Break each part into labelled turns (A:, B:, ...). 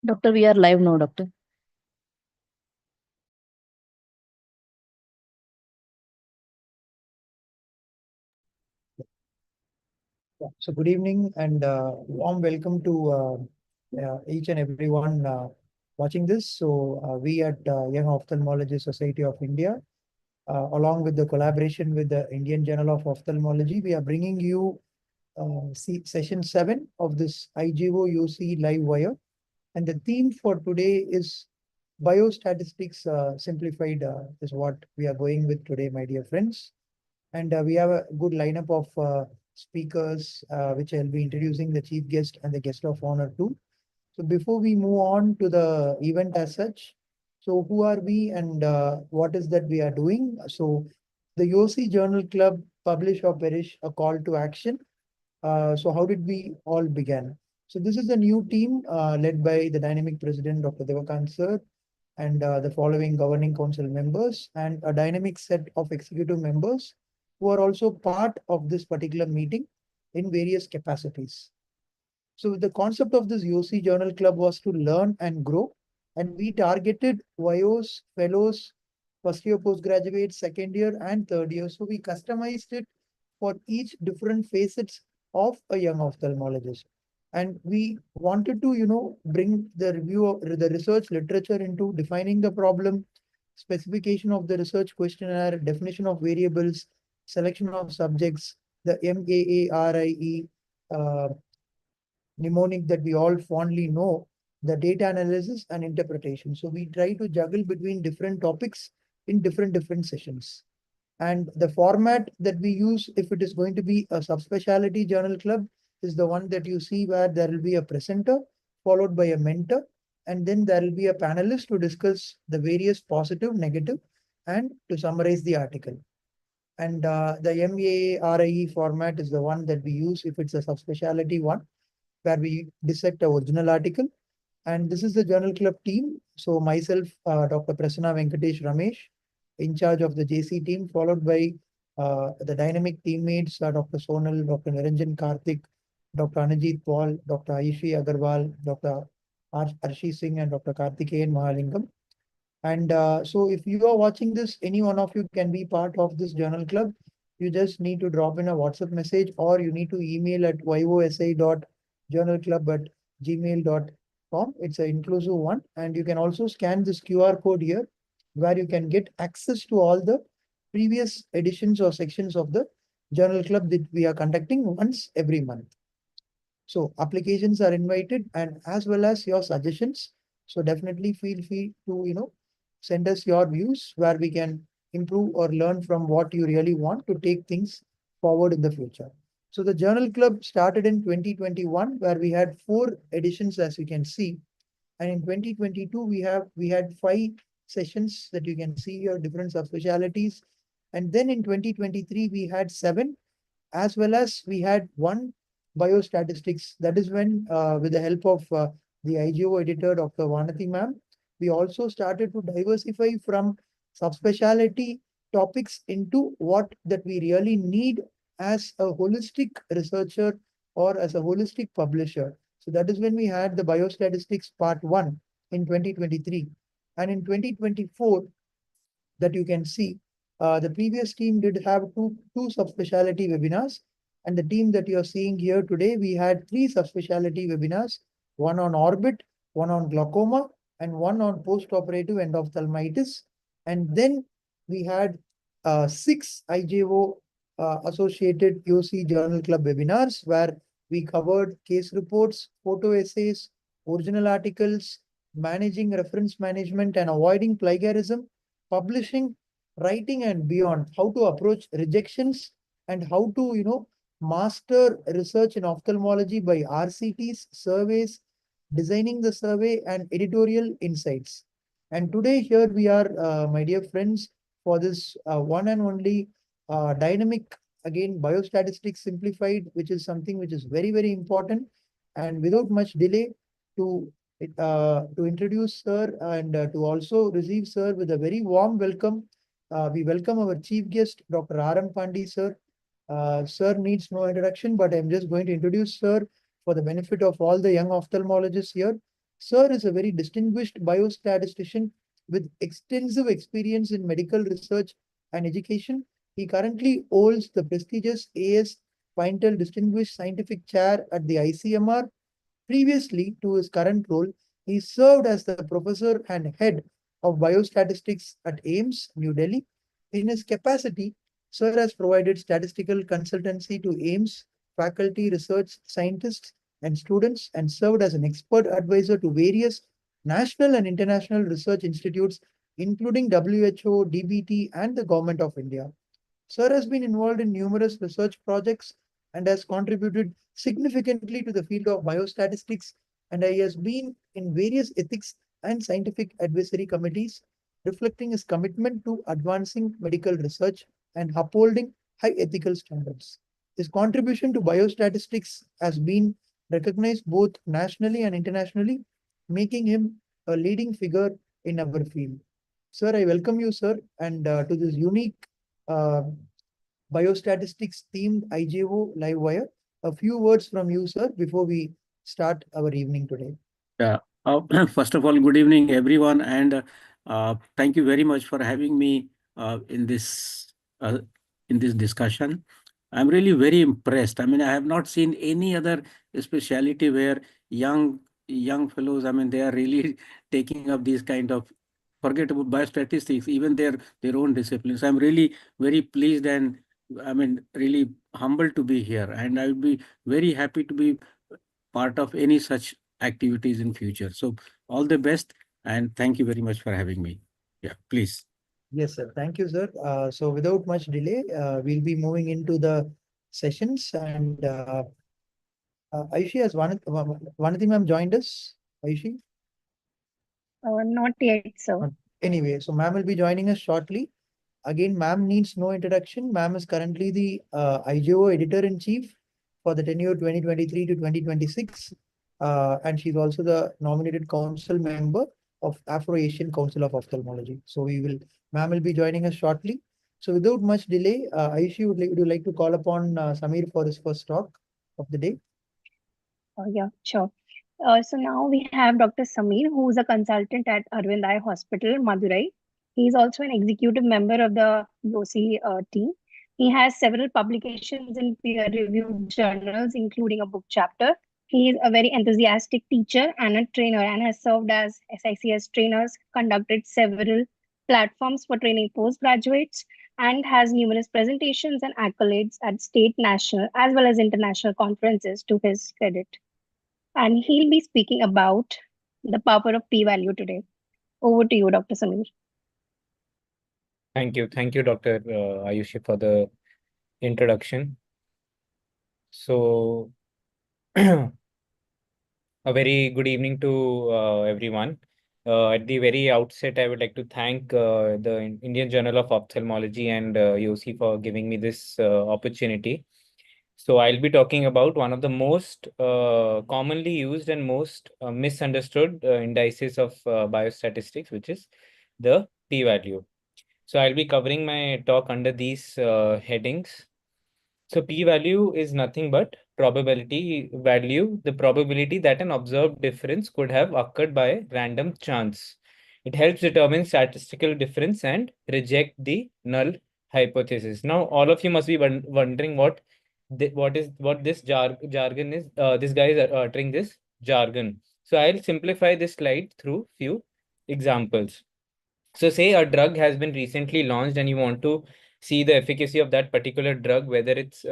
A: Doctor, we are live now, doctor.
B: So good evening and warm welcome to each and everyone watching this. So we at Young Ophthalmology Society of India, along with the collaboration with the Indian Journal of Ophthalmology, we are bringing you session 7 of this IJO YOSI live wire. And the theme for today is Biostatistics Simplified is what we are going with today, my dear friends. And we have a good lineup of speakers, which I'll be introducing the chief guest and the guest of honor too. So before we move on to the event as such, so who are we and what is that we are doing? So the YOSI Journal Club publish or perish a call to action. So how did we all begin? So this is a new team led by the dynamic president, Dr. Devakant sir, and the following governing council members and a dynamic set of executive members who are also part of this particular meeting in various capacities. So the concept of this YOSI Journal Club was to learn and grow, and we targeted YOs, fellows, first year postgraduate, second year, and third year. So we customized it for each different facets of a young ophthalmologist. And we wanted to, bring the review of the research literature into defining the problem, specification of the research questionnaire, definition of variables, selection of subjects, the MAARIE mnemonic that we all fondly know, the data analysis and interpretation. So we try to juggle between different topics in different sessions. And the format that we use, if it is going to be a subspecialty journal club, is the one that you see where there will be a presenter followed by a mentor, and then there will be a panelist to discuss the various positive, negative, and to summarize the article. And the MARIE format is the one that we use if it's a subspecialty one, where we dissect the original article. And this is the journal club team. So myself, Dr. Prasanna Venkatesh Ramesh, in charge of the JC team, followed by the dynamic teammates, Dr. Sonal, Dr. Niranjan Karthik, Dr. Anajit Paul, Dr. Aishi Agarwal, Dr. Arshi Singh, and Dr. Karthikeyan Mahalingam. And so if you are watching this, any one of you can be part of this journal club. You just need to drop in a WhatsApp message or you need to email at yosi.journalclub@gmail.com. It's an inclusive one. And you can also scan this QR code here where you can get access to all the previous editions or sections of the journal club that we are conducting once every month. So applications are invited and as well as your suggestions. So definitely feel free to, send us your views where we can improve or learn from what you really want to take things forward in the future. So the journal club started in 2021 where we had 4 editions as you can see. And in 2022, we had 5 sessions that you can see here, different subspecialties. And then in 2023, we had 7, as well as we had 1 biostatistics. That is when, with the help of the IJO editor, Dr. Vanati ma'am, we also started to diversify from subspecialty topics into what that we really need as a holistic researcher or as a holistic publisher. So that is when we had the biostatistics part 1 in 2023. And in 2024, that you can see, the previous team did have two subspecialty webinars. And the team that you're seeing here today, we had 3 subspecialty webinars, one on orbit, one on glaucoma, and one on post-operative endophthalmitis. And then we had 6 IJO associated YOSI Journal Club webinars where we covered case reports, photo essays, original articles, managing reference management and avoiding plagiarism, publishing, writing and beyond, how to approach rejections and how to, master research in ophthalmology by RCTs, surveys, designing the survey and editorial insights. And today here we are, my dear friends, for this one and only dynamic, again, biostatistics simplified, which is something which is very important. And without much delay, to introduce sir and to also receive sir with a very warm welcome. We welcome our chief guest, Dr. R.M. Pandey, sir. Sir needs no introduction, but I'm just going to introduce sir for the benefit of all the young ophthalmologists here. Sir is a very distinguished biostatistician with extensive experience in medical research and education. He currently holds the prestigious A.S. Pintel Distinguished Scientific Chair at the ICMR. Previously to his current role, he served as the professor and head of biostatistics at AIMS, New Delhi. In his capacity, Sir has provided statistical consultancy to AIMS faculty, research scientists, and students, and served as an expert advisor to various national and international research institutes, including WHO, DBT, and the Government of India. Sir has been involved in numerous research projects and has contributed significantly to the field of biostatistics, and he has been in various ethics and scientific advisory committees, reflecting his commitment to advancing medical research and upholding high ethical standards. His contribution to biostatistics has been recognized both nationally and internationally, making him a leading figure in our field. Sir, I welcome you, sir, and to this unique uh, biostatistics themed IJO live wire. A few words from you, sir, before we start our evening today.
A: Yeah. First of all, good evening, everyone, and thank you very much for having me uh, in this uh, in this discussion. I'm really very impressed. I mean, I have not seen any other specialty where young fellows. I mean, they are really taking up these kind of, forget about biostatistics, even their own disciplines. I'm really very pleased and I mean really humbled to be here, and I would be very happy to be part of any such activities in future. So all the best and thank you very much for having me. Yeah, please.
B: Yes, sir. Thank you, sir. So without much delay, we'll be moving into the sessions and Aishi has Vanati ma'am joined us. Aishi?
C: Not yet, sir.
B: Anyway, so ma'am will be joining us shortly. Again, ma'am needs no introduction. Ma'am is currently the IJO editor-in-chief for the tenure 2023 to 2026. And she's also the nominated council member of Afro-Asian Council of Ophthalmology. So ma'am will be joining us shortly. So without much delay, Aishi, would you like to call upon Samir for his first talk of the day?
C: Yeah, sure. So now we have Dr. Samir, who is a consultant at Arvind Eye Hospital, Madurai. He is also an executive member of the YOSI team. He has several publications in peer-reviewed journals, including a book chapter. He is a very enthusiastic teacher and a trainer and has served as SICS trainers, conducted several platforms for training postgraduates, and has numerous presentations and accolades at state, national, as well as international conferences to his credit. And he'll be speaking about the power of p-value today. Over to you, Dr. Samir.
D: Thank you. Thank you, Dr. Ayushi, for the introduction. So, a very good evening to everyone. At the very outset, I would like to thank the Indian Journal of Ophthalmology and YOSI for giving me this opportunity. So I'll be talking about one of the most commonly used and most misunderstood indices of biostatistics, which is the p-value. So I'll be covering my talk under these headings. So p-value is nothing but probability value, the probability that an observed difference could have occurred by random chance. It helps determine statistical difference and reject the null hypothesis. Now, all of you must be wondering what this jargon is. This guy is uttering this jargon. So I'll simplify this slide through few examples. So say a drug has been recently launched and you want to see the efficacy of that particular drug, whether it's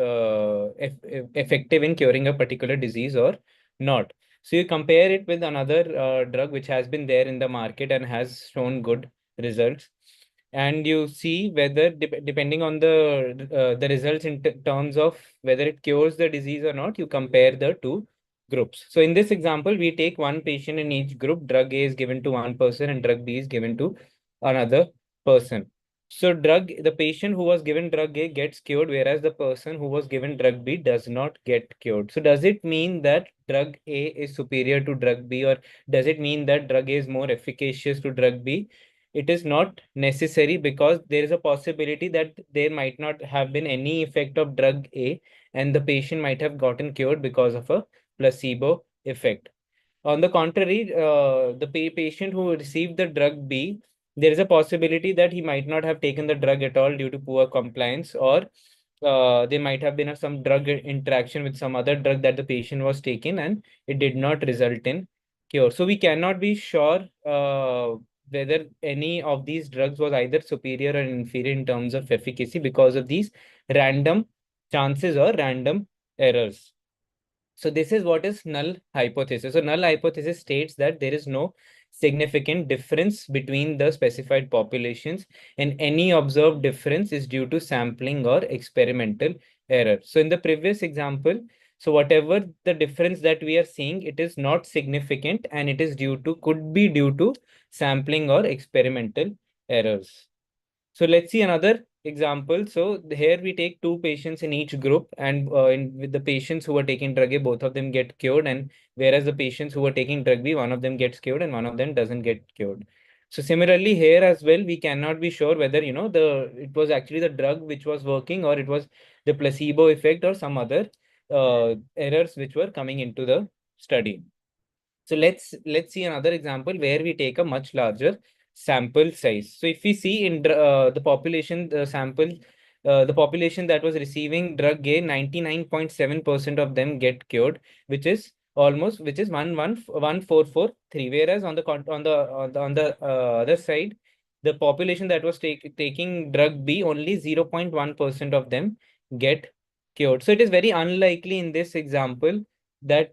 D: effective in curing a particular disease or not. So you compare it with another drug which has been there in the market and has shown good results. And you see whether, depending on the results in terms of whether it cures the disease or not, you compare the two groups. So in this example, we take one patient in each group. Drug A is given to one person and drug B is given to another person. So the patient who was given drug A gets cured, whereas the person who was given drug B does not get cured. So does it mean that drug A is superior to drug B, or does it mean that drug A is more efficacious to drug B? It is not necessary, because there is a possibility that there might not have been any effect of drug A and the patient might have gotten cured because of a placebo effect. On the contrary, the patient who received the drug B, there is a possibility that he might not have taken the drug at all due to poor compliance, or there might have been some drug interaction with some other drug that the patient was taking, and it did not result in cure. So we cannot be sure whether any of these drugs was either superior or inferior in terms of efficacy because of these random chances or random errors. So this is what is null hypothesis. So null hypothesis states that there is no significant difference between the specified populations, and any observed difference is due to sampling or experimental error. So in the previous example, so whatever the difference that we are seeing, it is not significant, and it is could be due to sampling or experimental errors. So let's see another example. So here we take two patients in each group, and with the patients who are taking drug A, both of them get cured, and whereas the patients who are taking drug B, one of them gets cured and one of them doesn't get cured. So similarly here as well, we cannot be sure whether it was actually the drug which was working, or it was the placebo effect, or some other errors which were coming into the study. So let's see another example where we take a much larger sample size. So if we see in the population, the population that was receiving drug A, 99.7% of them get cured, which is 11443. Whereas on the other side, the population that was taking drug B, only 0.1% of them get cured. So it is very unlikely in this example that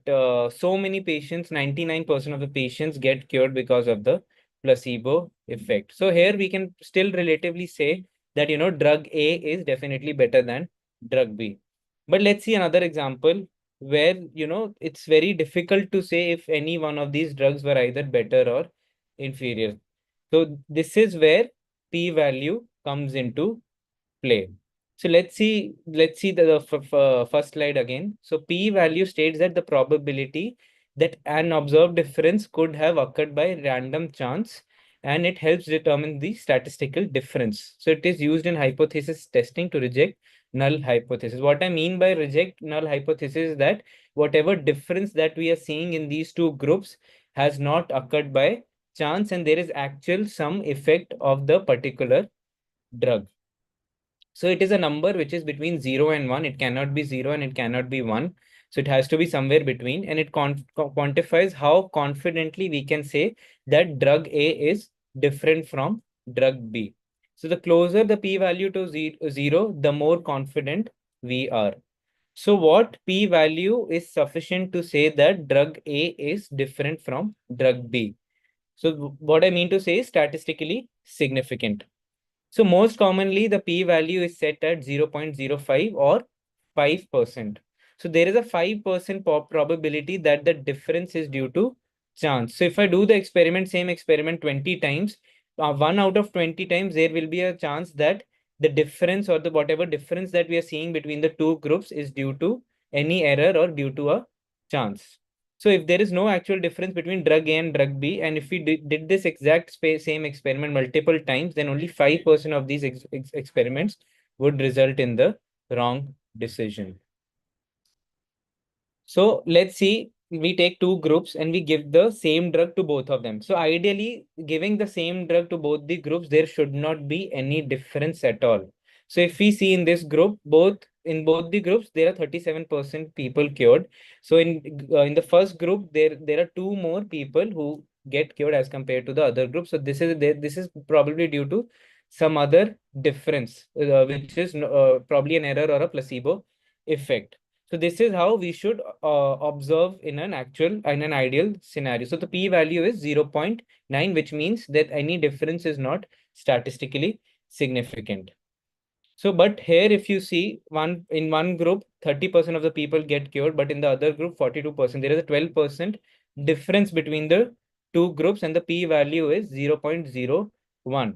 D: so many patients, 99% of the patients, get cured because of the placebo effect. So here we can still relatively say that drug A is definitely better than drug B. But let's see another example where it's very difficult to say if any one of these drugs were either better or inferior. So this is where p-value comes into play. So let's see the first slide again. So p-value states that the probability that an observed difference could have occurred by random chance, and it helps determine the statistical difference. So it is used in hypothesis testing to reject null hypothesis. What I mean by reject null hypothesis is that whatever difference that we are seeing in these two groups has not occurred by chance, and there is actual some effect of the particular drug. So it is a number which is between 0 and 1. It cannot be 0 and it cannot be 1. So it has to be somewhere between, and it quantifies how confidently we can say that drug A is different from drug B. So the closer the p-value to 0, the more confident we are. So what p-value is sufficient to say that drug A is different from drug B? So what I mean to say is statistically significant. So most commonly, the p-value is set at 0.05 or 5%. So there is a 5% probability that the difference is due to chance. So if I do the same experiment 20 times, 1 out of 20 times, there will be a chance that the difference, or the whatever difference that we are seeing between the two groups, is due to any error or due to a chance. So if there is no actual difference between drug A and drug B, and if we did this exact same experiment multiple times, then only 5% of these experiments would result in the wrong decision. So let's see, we take two groups and we give the same drug to both of them. So ideally, giving the same drug to both the groups, there should not be any difference at all. So if we see in this group, in both the groups, there are 37% people cured. So in the first group, there are two more people who get cured as compared to the other group. So this is probably due to some other difference, which is probably an error or a placebo effect. So this is how we should observe in an ideal scenario. So the p-value is 0.9, which means that any difference is not statistically significant. So, but here if you see in one group, 30% of the people get cured, but in the other group, 42%. There is a 12% difference between the two groups, and the p-value is 0.01.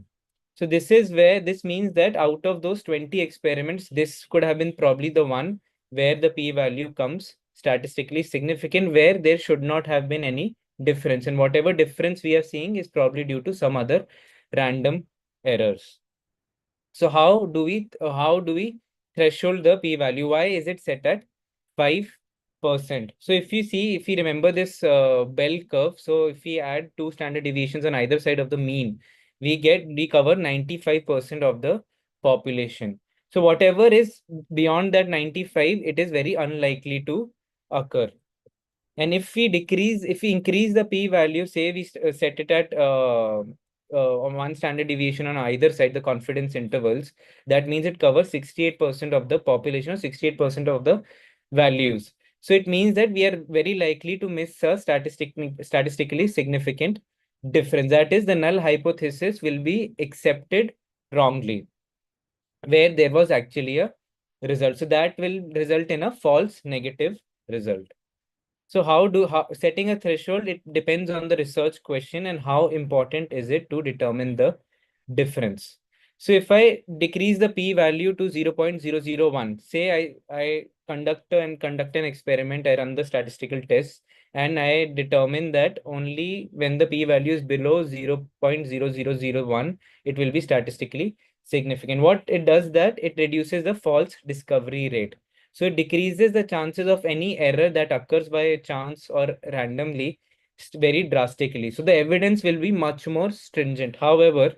D: So this means that out of those 20 experiments, this could have been probably the one where the p-value comes statistically significant, where there should not have been any difference. And whatever difference we are seeing is probably due to some other random errors. So how do we threshold the p-value? Why is it set at 5%? So if you remember this bell curve, so if we add 2 standard deviations on either side of the mean, we cover 95% of the population. So whatever is beyond that 95, it is very unlikely to occur. And if we increase the p-value, say we set it at on 1 standard deviation on either side, the confidence intervals, that means it covers 68% of the population or 68% of the values. So it means that we are very likely to miss a statistically significant difference. That is, the null hypothesis will be accepted wrongly, where there was actually a result. So that will result in a false negative result. So setting a threshold, it depends on the research question and how important is it to determine the difference. So if I decrease the p-value to 0.001, say I conduct an experiment, I run the statistical test, and I determine that only when the p-value is below 0.0001, it will be statistically significant. What it does, that it reduces the false discovery rate. So it decreases the chances of any error that occurs by chance or randomly very drastically. So the evidence will be much more stringent. However,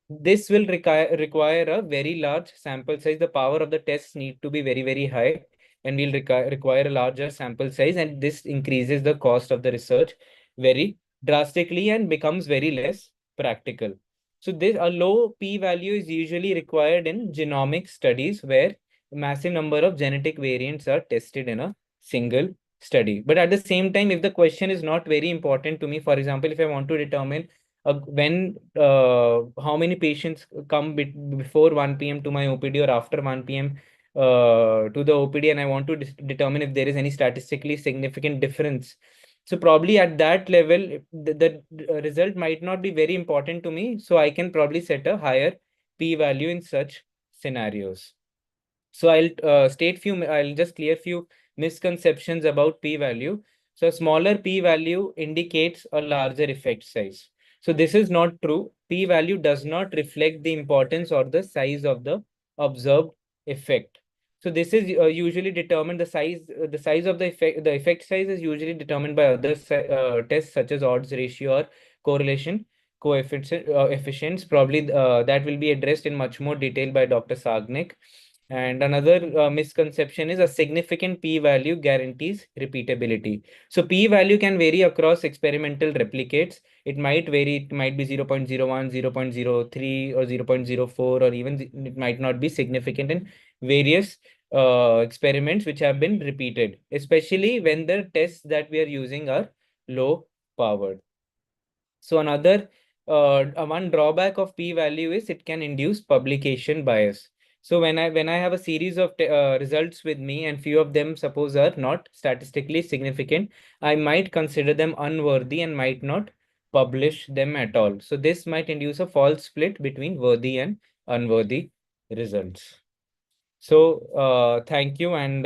D: this will require a very large sample size. The power of the tests need to be very, very high, and will require a larger sample size. And this increases the cost of the research very drastically and becomes very less practical. So a low p-value is usually required in genomic studies where a massive number of genetic variants are tested in a single study. But at the same time, if the question is not very important to me, for example, if I want to determine when how many patients come before 1 p.m. to my OPD or after 1 p.m. To the OPD, and I want to determine if there is any statistically significant difference. So probably at that level, the result might not be very important to me. So I can probably set a higher p-value in such scenarios. So I'll just clear few misconceptions about p-value. So a smaller p-value indicates a larger effect size. So this is not true. P-value does not reflect the importance or the size of the observed effect. So this is usually determined, the size of the effect size is usually determined by other tests such as odds ratio or correlation coefficients. Probably that will be addressed in much more detail by Dr. Sagnik. And another misconception is a significant p-value guarantees repeatability. So p-value can vary across experimental replicates. It might vary, it might be 0.01, 0.03, or 0.04, or even it might not be significant in various experiments which have been repeated, especially when the tests that we are using are low powered. So another one drawback of p-value is it can induce publication bias. So when I have a series of results with me, and few of them suppose are not statistically significant, I might consider them unworthy and might not publish them at all. So this might induce a false split between worthy and unworthy results. So thank you. And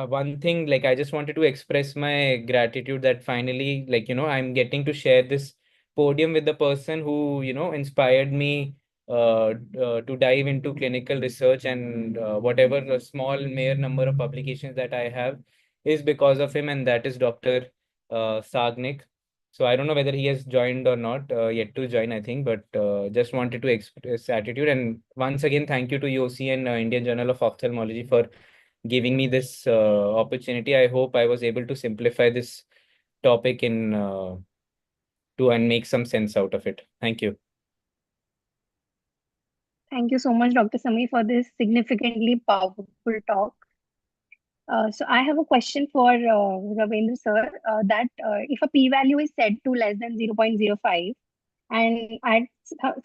D: one thing, like, I just wanted to express my gratitude that finally, like, I'm getting to share this podium with the person who, inspired me to dive into clinical research, and whatever the small mere number of publications that I have is because of him, and that is Dr. Sagnik. So I don't know whether he has joined or not, yet to join, I think, but just wanted to express gratitude. And once again, thank you to YOSI and Indian Journal of Ophthalmology for giving me this opportunity. I hope I was able to simplify this topic and make some sense out of it. Thank you.
C: Thank you so much, Dr. Sami, for this significantly powerful talk. So I have a question for Ravindra sir, that if a p-value is set to less than 0.05, and at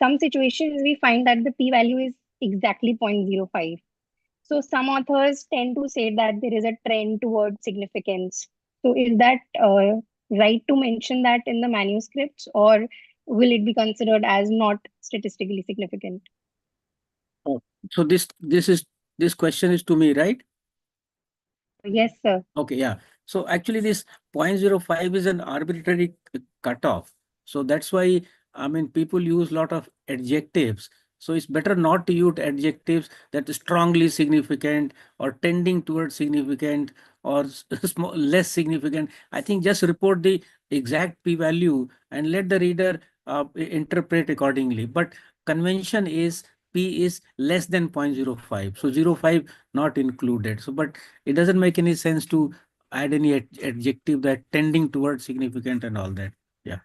C: some situations we find that the p-value is exactly 0.05. So some authors tend to say that there is a trend towards significance. So is that right to mention that in the manuscripts, or will it be considered as not statistically significant?
A: Oh, so this question is to me, right?
C: Yes, sir.
A: Okay, yeah. So actually this 0.05 is an arbitrary cutoff. So that's why, I mean, people use a lot of adjectives So it's better not to use adjectives that is strongly significant or tending towards significant or less significant. I think just report the exact p-value and let the reader interpret accordingly. But convention is p is less than 0.05. So 0.05 not included. So, but it doesn't make any sense to add any adjective that tending towards significant and all that. Yeah.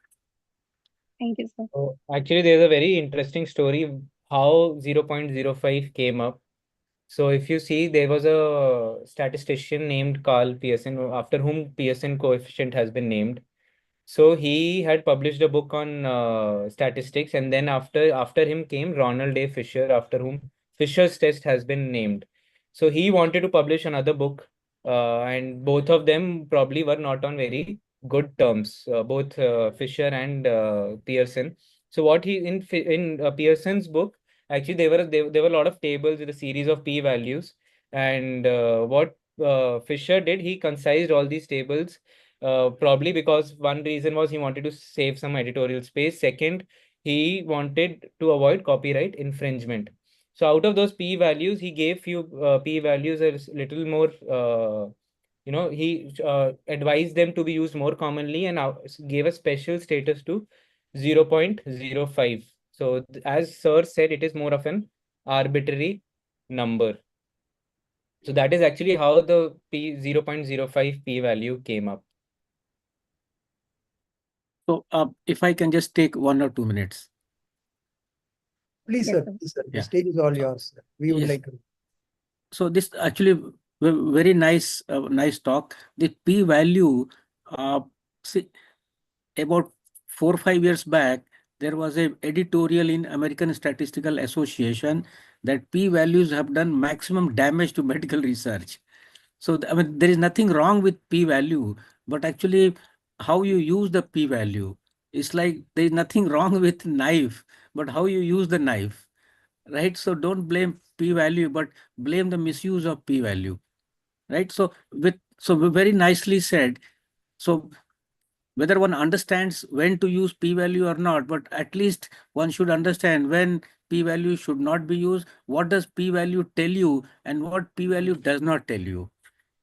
C: Thank you, sir.
D: So actually, there's a very interesting story how 0.05 came up. So if you see, there was a statistician named Carl Pearson, after whom Pearson coefficient has been named. So he had published a book on statistics, and then after him came Ronald A. Fisher, after whom Fisher's test has been named. So he wanted to publish another book, and both of them probably were not on very good terms, both Fisher and Pearson. So what he in Pearson's book, actually there were a lot of tables with a series of p values, and what Fisher did, he concised all these tables. Probably because one reason was he wanted to save some editorial space. Second, he wanted to avoid copyright infringement. So out of those p values, he gave few p values a little more. He advised them to be used more commonly and gave a special status to 0.05. So as Sir said, it is more of an arbitrary number. So that is actually how the 0.05 p value came up.
A: So if I can just take 1 or 2 minutes.
B: Please,
C: Yes,
B: sir.
C: sir.
B: Please, sir. The
A: Yeah.
B: stage is all yours, sir. We would
A: Yes.
B: like to.
A: So this actually very nice, nice talk. The p-value, see, about 4 or 5 years back, there was a editorial in American Statistical Association that p-values have done maximum damage to medical research. So I mean, there is nothing wrong with p-value, but actually how you use the p-value. It's like there is nothing wrong with knife, but how you use the knife, right? So don't blame p-value, but blame the misuse of p-value, right? So very nicely said. So whether one understands when to use p-value or not, but at least one should understand when p-value should not be used, what does p-value tell you and what p-value does not tell you.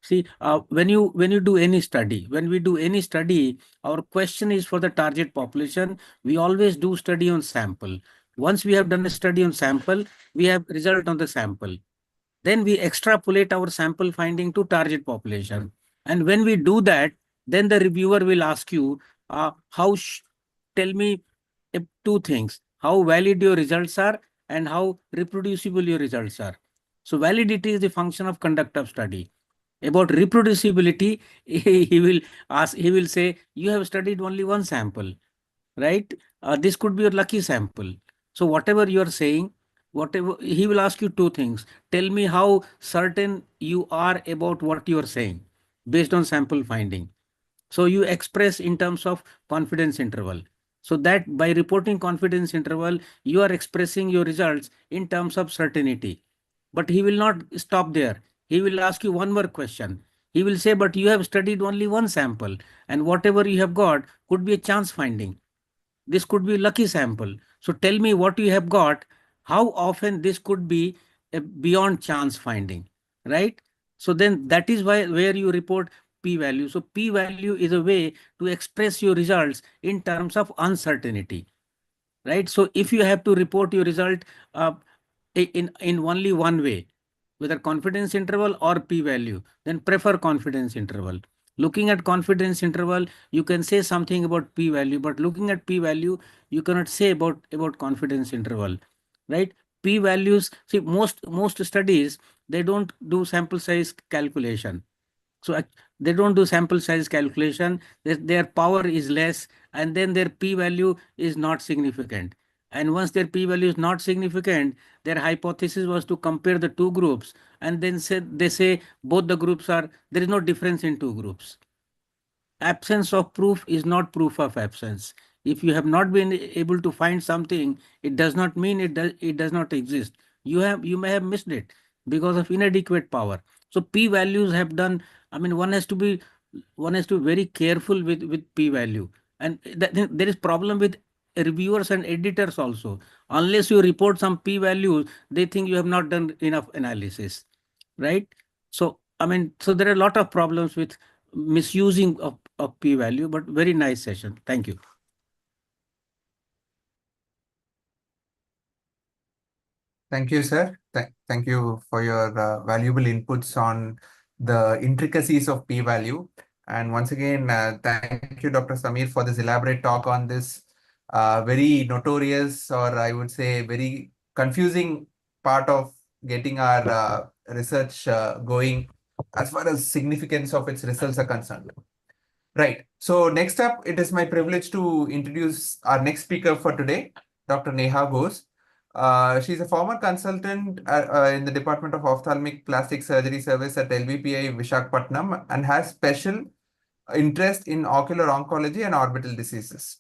A: See, when you do any study, when we do any study, our question is for the target population. We always do study on sample. Once we have done a study on sample, we have result on the sample. Then we extrapolate our sample finding to target population. And when we do that, then the reviewer will ask you, tell me two things, how valid your results are and how reproducible your results are. So validity is the function of conduct of study. About reproducibility, he will say, you have studied only one sample, right? This could be your lucky sample. So whatever you are saying, whatever he will ask you two things. Tell me how certain you are about what you are saying based on sample finding. So you express in terms of confidence interval. So that by reporting confidence interval, you are expressing your results in terms of certainty. But he will not stop there. He will ask you one more question. He will say, but you have studied only one sample, and whatever you have got could be a chance finding. This could be lucky sample. So tell me what you have got, how often this could be a beyond chance finding, right? So then that is why where you report p-value. So p-value is a way to express your results in terms of uncertainty, right? So if you have to report your result uh, in only one way, whether confidence interval or p-value, then prefer confidence interval. Looking at confidence interval, you can say something about p-value, but looking at p-value, you cannot say about confidence interval, right? P-values, see, most studies, they don't do sample size calculation. So they don't do sample size calculation. Their power is less, and then their p-value is not significant. And once their p-value is not significant, their hypothesis was to compare the two groups, and then they say both the groups are, there is no difference in two groups. Absence of proof is not proof of absence. If you have not been able to find something, it does not mean it does not exist. You may have missed it because of inadequate power. So p values have done, I mean, one has to be very careful with p value. And there is problem with reviewers and editors also. Unless you report some p-values, they think you have not done enough analysis, right? So, I mean, so there are a lot of problems with misusing of p-value, but very nice session. Thank you.
E: Thank you, sir. Thank you for your valuable inputs on the intricacies of p-value. And once again, thank you, Dr. Samir, for this elaborate talk on this very notorious, or I would say very confusing part of getting our research going as far as significance of its results are concerned. Right. So next up, it is my privilege to introduce our next speaker for today, Dr. Neha Bose. She's a former consultant in the Department of Ophthalmic Plastic Surgery Service at LVPI Visakhapatnam and has special interest in ocular oncology and orbital diseases.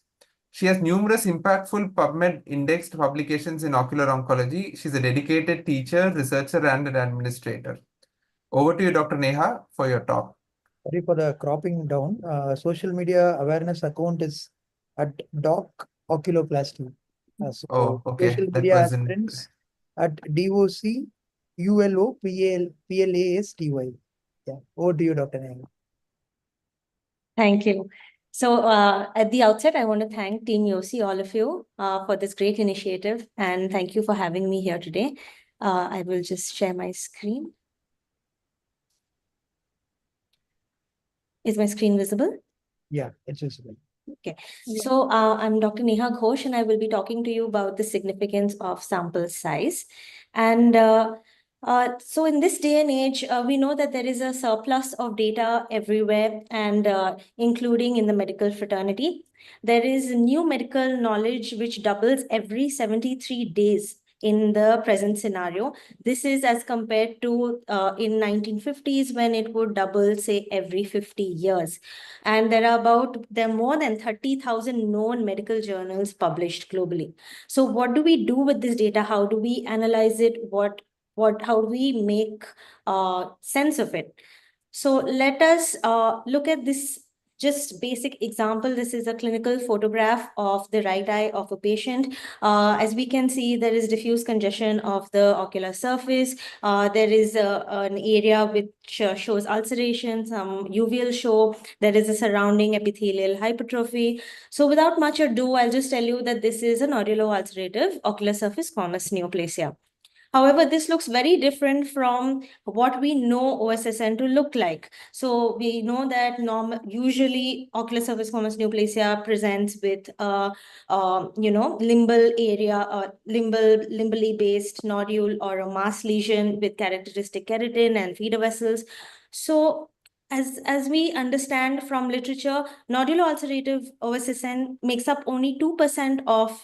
E: She has numerous impactful PubMed indexed publications in ocular oncology. She's a dedicated teacher, researcher, and an administrator. Over to you, Dr. Neha, for your talk.
B: Sorry for the cropping down. Social media awareness account is at Doc Oculoplasty.
E: Oh, okay.
B: Social
E: That
B: media
E: wasn't.
B: aspirants at DOC ULOPLASTY. Yeah, over to you, Dr. Nayan.
F: Thank you. So at the outset, I want to thank Team YOSI, all of you, for this great initiative, and thank you for having me here today. I will just share my screen. Is my screen visible?
B: Yeah, it's visible.
F: Okay, so I'm Dr. Neha Ghosh, and I will be talking to you about the significance of sample size. And so in this day and age, we know that there is a surplus of data everywhere, and including in the medical fraternity. There is new medical knowledge which doubles every 73 days in the present scenario. This is as compared to in 1950s when it would double, say, every 50 years. And there are more than 30,000 known medical journals published globally. So what do we do with this data? How do we analyze it? How do we make sense of it? So let us look at this just basic example. This is a clinical photograph of the right eye of a patient. As we can see, there is diffuse congestion of the ocular surface. There is an area which shows ulceration, some uveal show. There is a surrounding epithelial hypertrophy. So without much ado, I'll just tell you that this is a nodulo-ulcerative ocular surface squamous neoplasia. However, this looks very different from what we know OSSN to look like. So we know that usually ocular surface squamous neoplasia presents with limbal area or limbally based nodule or a mass lesion with characteristic keratin and feeder vessels. So as we understand from literature, nodulo-ulcerative OSSN makes up only 2% of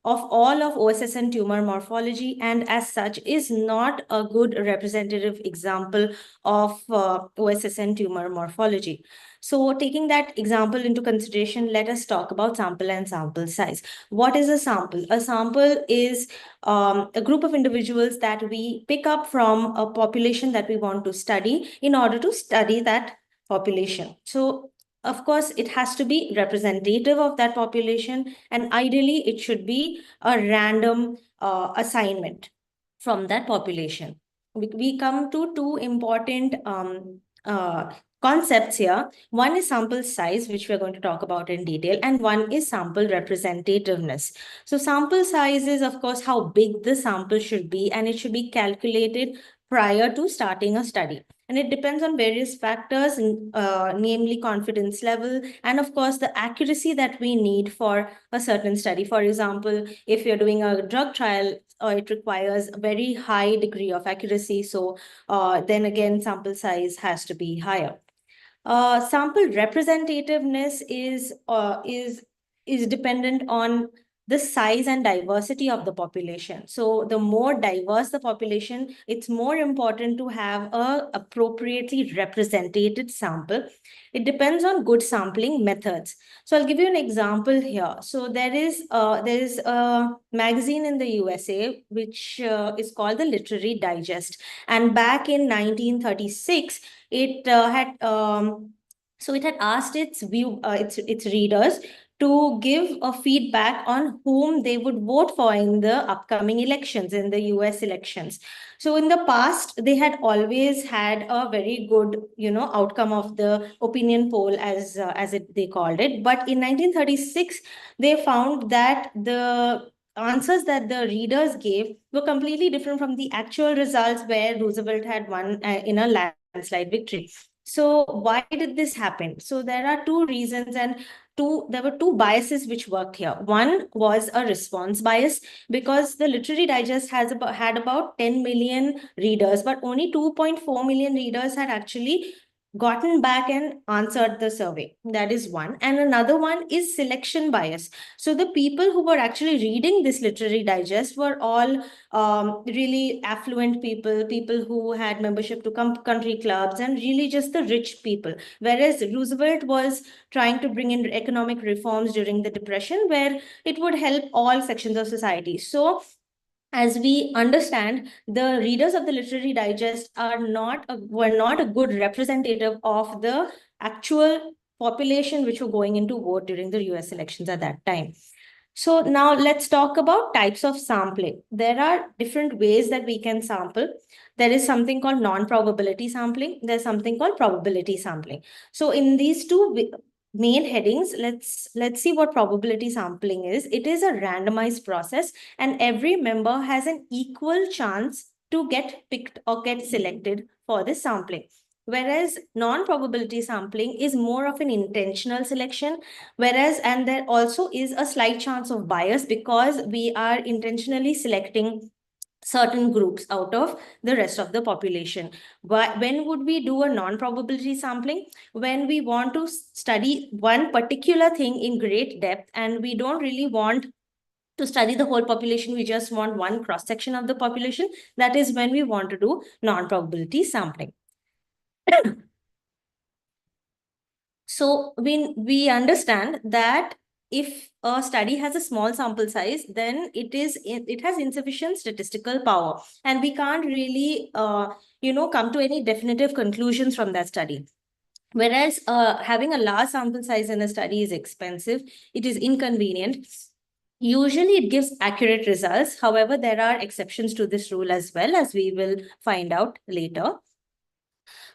F: all of OSSN tumor morphology, and as such is not a good representative example of OSSN tumor morphology. So taking that example into consideration, let us talk about sample and sample size. What is a sample? A sample is a group of individuals that we pick up from a population that we want to study in order to study that population. So of course, it has to be representative of that population, and ideally it should be a random assignment from that population. We come to two important concepts here. One is sample size, which we're going to talk about in detail, and one is sample representativeness. So sample size is, of course, how big the sample should be, and it should be calculated prior to starting a study. And it depends on various factors, namely confidence level, and of course, the accuracy that we need for a certain study. For example, if you're doing a drug trial, it requires a very high degree of accuracy. So then again, sample size has to be higher. Sample representativeness is dependent on the size and diversity of the population. So the more diverse the population, it's more important to have a appropriately represented sample. It depends on good sampling methods. So I'll give you an example here. So there is a magazine in the USA which is called the Literary Digest, and back in 1936, it had asked its readers to give a feedback on whom they would vote for in the upcoming elections, in the US elections. So in the past, they had always had a very good, outcome of the opinion poll, as they called it. But in 1936, they found that the answers that the readers gave were completely different from the actual results, where Roosevelt had won in a landslide victory. So why did this happen? So there are two reasons, and there were two biases which worked here. One was a response bias, because the Literary Digest had about 10 million readers, but only 2.4 million readers had actually gotten back and answered the survey. That is one. And another one is selection bias. So the people who were actually reading this Literary Digest were all really affluent people who had membership to country clubs, and really just the rich people. Whereas Roosevelt was trying to bring in economic reforms during the Depression, where it would help all sections of society. So as we understand, the readers of the Literary Digest were not a good representative of the actual population which were going into vote during the US elections at that time. So now let's talk about types of sampling. There are different ways that we can sample. There is something called non-probability sampling. There's something called probability sampling. So in these two main headings, let's see what probability sampling is. It is a randomized process, and every member has an equal chance to get picked or get selected for this sampling. Whereas non-probability sampling is more of an intentional selection, and there also is a slight chance of bias, because we are intentionally selecting certain groups out of the rest of the population. When would we do a non-probability sampling? When we want to study one particular thing in great depth, and we don't really want to study the whole population, we just want one cross-section of the population. That is when we want to do non-probability sampling. So we understand that if a study has a small sample size, then it has insufficient statistical power, and we can't really come to any definitive conclusions from that study. Whereas having a large sample size in a study is expensive, it is inconvenient. Usually it gives accurate results. However, there are exceptions to this rule, as well, as we will find out later.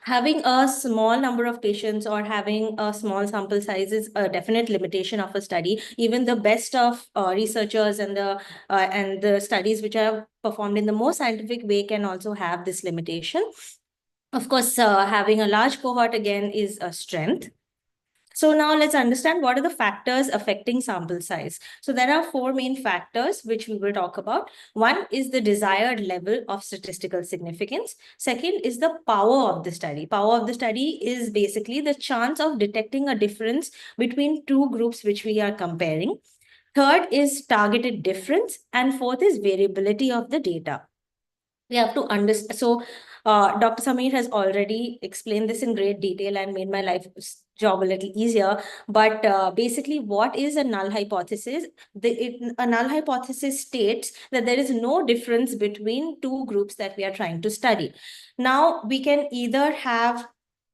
F: Having a small number of patients or having a small sample size is a definite limitation of a study. Even the best of researchers and the studies which are performed in the most scientific way can also have this limitation. Of course, having a large cohort again is a strength. So now let's understand what are the factors affecting sample size. So there are four main factors which we will talk about. One is the desired level of statistical significance. Second is the power of the study. Power of the study is basically the chance of detecting a difference between two groups which we are comparing. Third is targeted difference. And fourth is variability of the data. We have to understand. So Dr. Sameer has already explained this in great detail and made my job a little easier. But basically, what is a null hypothesis? A null hypothesis states that there is no difference between two groups that we are trying to study. Now, we can either have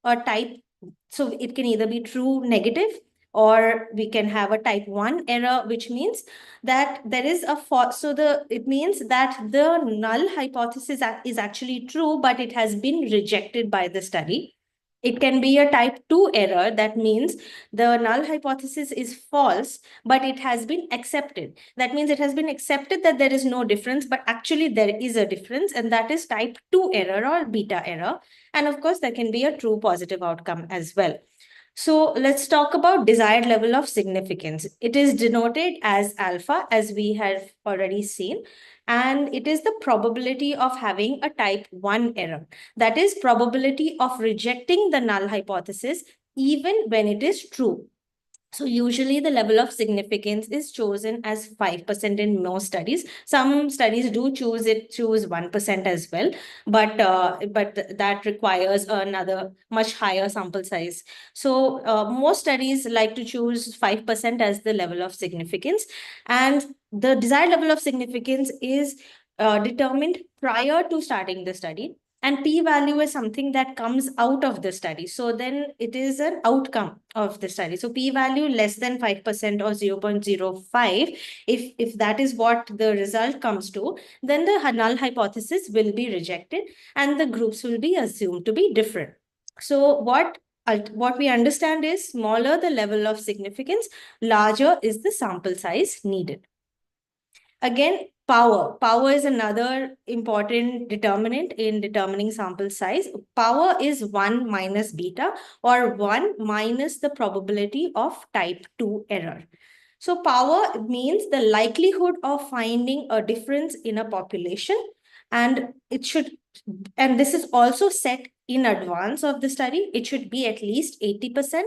F: a type, so it can either be true negative, or we can have a type 1 error, which means that there is a it means that the null hypothesis is actually true, but it has been rejected by the study. It can be a type 2 error. That means the null hypothesis is false, but it has been accepted. That means it has been accepted that there is no difference, but actually there is a difference, and that is type 2 error or beta error. And of course, there can be a true positive outcome as well. So let's talk about desired level of significance. It is denoted as alpha, as we have already seen, and it is the probability of having a type 1 error. That is probability of rejecting the null hypothesis even when it is true. So usually the level of significance is chosen as 5% in most studies. Some studies do choose 1% as well, but that requires another much higher sample size. So most studies like to choose 5% as the level of significance, and the desired level of significance is determined prior to starting the study. And p-value is something that comes out of the study. So then it is an outcome of the study. So p-value less than 5% or 0.05, if that is what the result comes to, then the null hypothesis will be rejected and the groups will be assumed to be different. So what we understand is smaller the level of significance, larger is the sample size needed. Again, power. Power is another important determinant in determining sample size. Power is 1 minus beta, or 1 minus the probability of type 2 error. So power means the likelihood of finding a difference in a population, and this is also set in advance of the study. It should be at least 80%,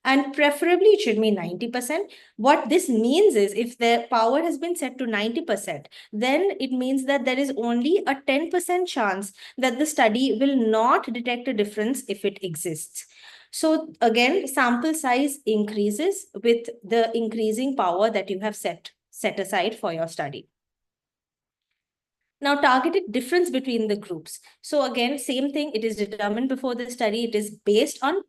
F: and preferably it should be 90%. What this means is, if the power has been set to 90%, then it means that there is only a 10% chance that the study will not detect a difference if it exists. So again, sample size increases with the increasing power that you have set aside for your study. Now, targeted difference between the groups. So again, same thing, it is determined before the study. It is based on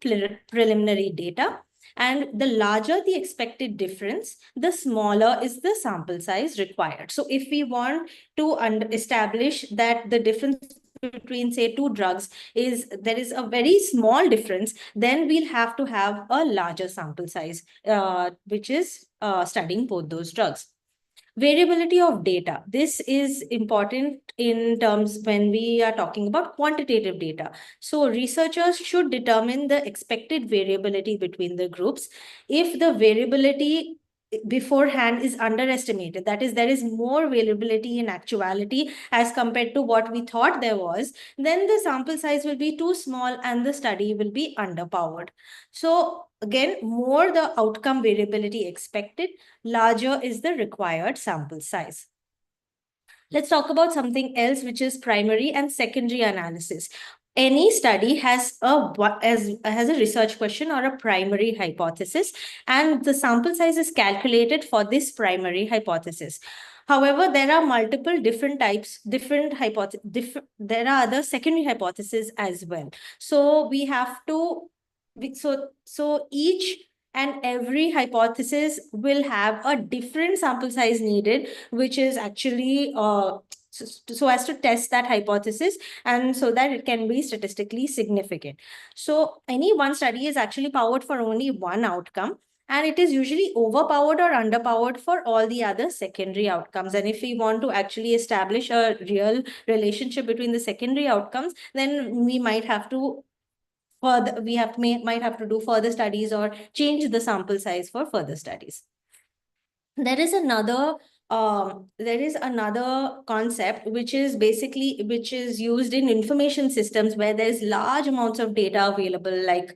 F: preliminary data. And the larger the expected difference, the smaller is the sample size required. So if we want to establish that the difference between, say, two drugs there is a very small difference, then we'll have to have a larger sample size, which is studying both those drugs. Variability of data. This is important in terms when we are talking about quantitative data. So researchers should determine the expected variability between the groups. If the variability beforehand is underestimated, that is, there is more variability in actuality as compared to what we thought there was, then the sample size will be too small and the study will be underpowered. So again, more the outcome variability expected, larger is the required sample size. Let's talk about something else, which is primary and secondary analysis. Any study has a research question or a primary hypothesis, and the sample size is calculated for this primary hypothesis. However, there are multiple different types, there are other secondary hypotheses as well. So we have to, so each and every hypothesis will have a different sample size needed, which is actually so as to test that hypothesis and so that it can be statistically significant. So any one study is actually powered for only one outcome, and it is usually overpowered or underpowered for all the other secondary outcomes. And if we want to actually establish a real relationship between the secondary outcomes, then we might have to might have to do further studies or change the sample size for further studies. There is another concept which is used in information systems where there's large amounts of data available, like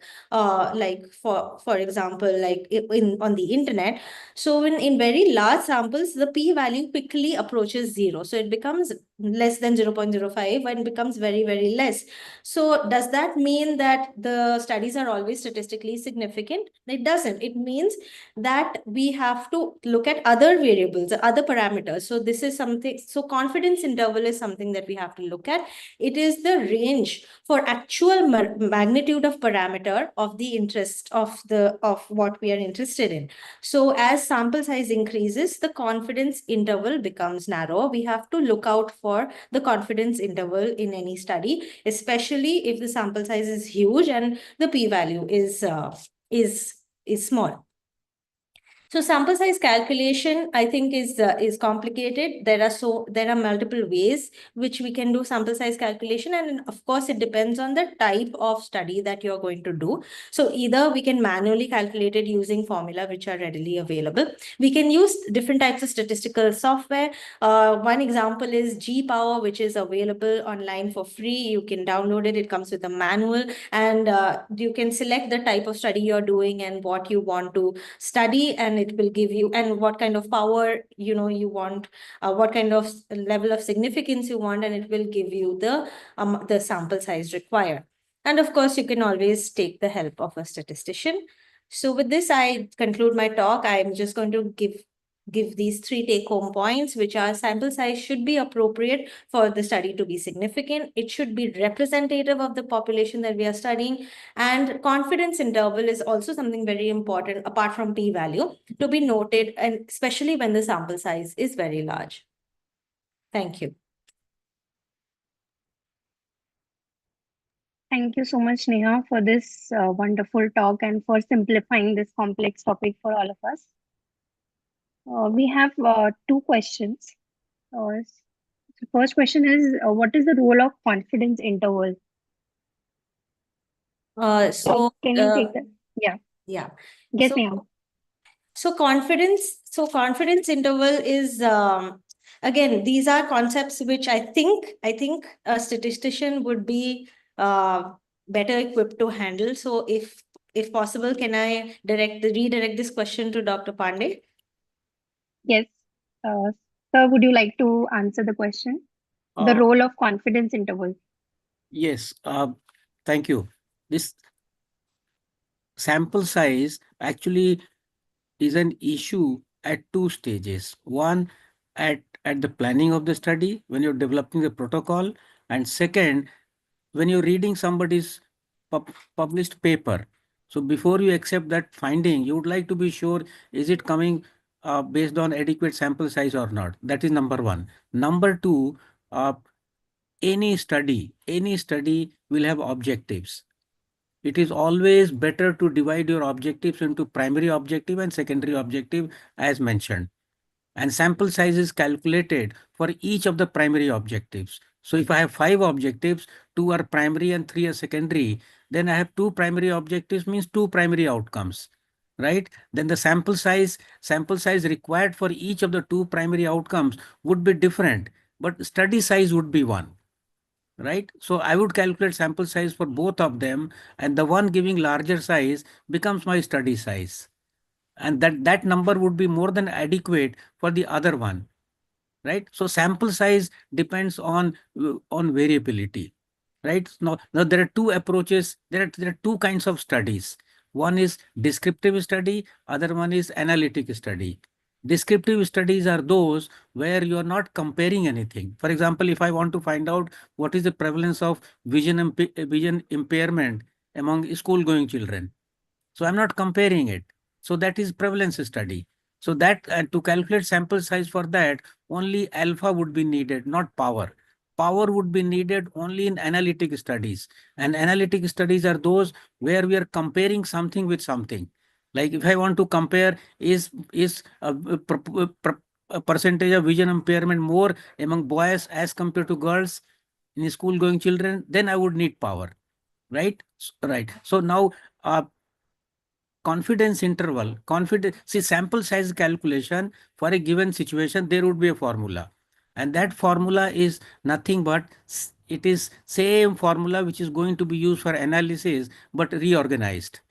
F: for example, like on the internet. So in very large samples, the p-value quickly approaches 0. So it becomes less than 0.05 and becomes very, very less. So does that mean that the studies are always statistically significant? It doesn't. It means that we have to look at other variables, other parameters. So this is something, so confidence interval is something that we have to look at. It is the range for actual magnitude of parameter of the interest of what we are interested in. So as sample size increases, the confidence interval becomes narrow. We have to look out for the confidence interval in any study, especially if the sample size is huge and the p-value is small. So sample size calculation, I think, is complicated. There are multiple ways which we can do sample size calculation, and of course it depends on the type of study that you're going to do. So either we can manually calculate it using formula which are readily available. We can use different types of statistical software. One example is G-Power, which is available online for free. You can download it. It comes with a manual, and you can select the type of study you're doing and what you want to study, and it will give you, and what kind of power you want, what kind of level of significance you want, and it will give you the sample size required. And of course, you can always take the help of a statistician. So with this, I conclude my talk. I'm just going to give give these 3 take-home points, which are sample size should be appropriate for the study to be significant. It should be representative of the population that we are studying. And confidence interval is also something very important, apart from p-value, to be noted, and especially when the sample size is very large. Thank you.
C: Thank you so much, Neha, for this wonderful talk and for simplifying this complex topic for all of us. We have 2 questions. The first question is, what is the role of confidence interval? Can you take that? Yeah.
F: Yeah.
C: Yes,
F: So-
C: Neha.
F: So confidence interval is, again, these are concepts which I think a statistician would be better equipped to handle. So if possible, can I redirect this question to Dr. Pandey?
C: Yes. Sir, would you like to answer the question? The
A: Uh,
C: role of confidence interval.
A: Yes, thank you. This sample size actually is an issue at 2 stages. One, at the planning of the study, when you're developing the protocol, and second, when you're reading somebody's published paper. So before you accept that finding, you would like to be sure, is it coming based on adequate sample size or not? That is number one. Number two, uh, any study will have objectives. It is always better to divide your objectives into primary objective and secondary objective as mentioned. And sample size is calculated for each of the primary objectives. So if I have 5 objectives, 2 are primary and 3 are secondary, then I have 2 primary objectives means 2 primary outcomes, right? Then the sample size required for each of the 2 primary outcomes would be different, but study size would be one, right? So I would calculate sample size for both of them, and the one giving larger size becomes my study size. And that number would be more than adequate for the other one, right? So sample size depends on variability, right? Now there are two approaches. There are two kinds of studies. One is descriptive study, other one is analytic study. Descriptive studies are those where you are not comparing anything. For example, if I want to find out what is the prevalence of vision impairment among school going children, so I'm not comparing it. So that is prevalence study. So that to calculate sample size for that, only alpha would be needed, not power. Power would be needed only in analytic studies. And analytic studies are those where we are comparing something with something. Like if I want to compare, is a percentage of vision impairment more among boys as compared to girls in school going children, then I would need power, right? Right. So now confidence interval, see sample size calculation for a given situation, there would be a formula. And that formula is nothing but it is same formula which is going to be used for analysis, but reorganized,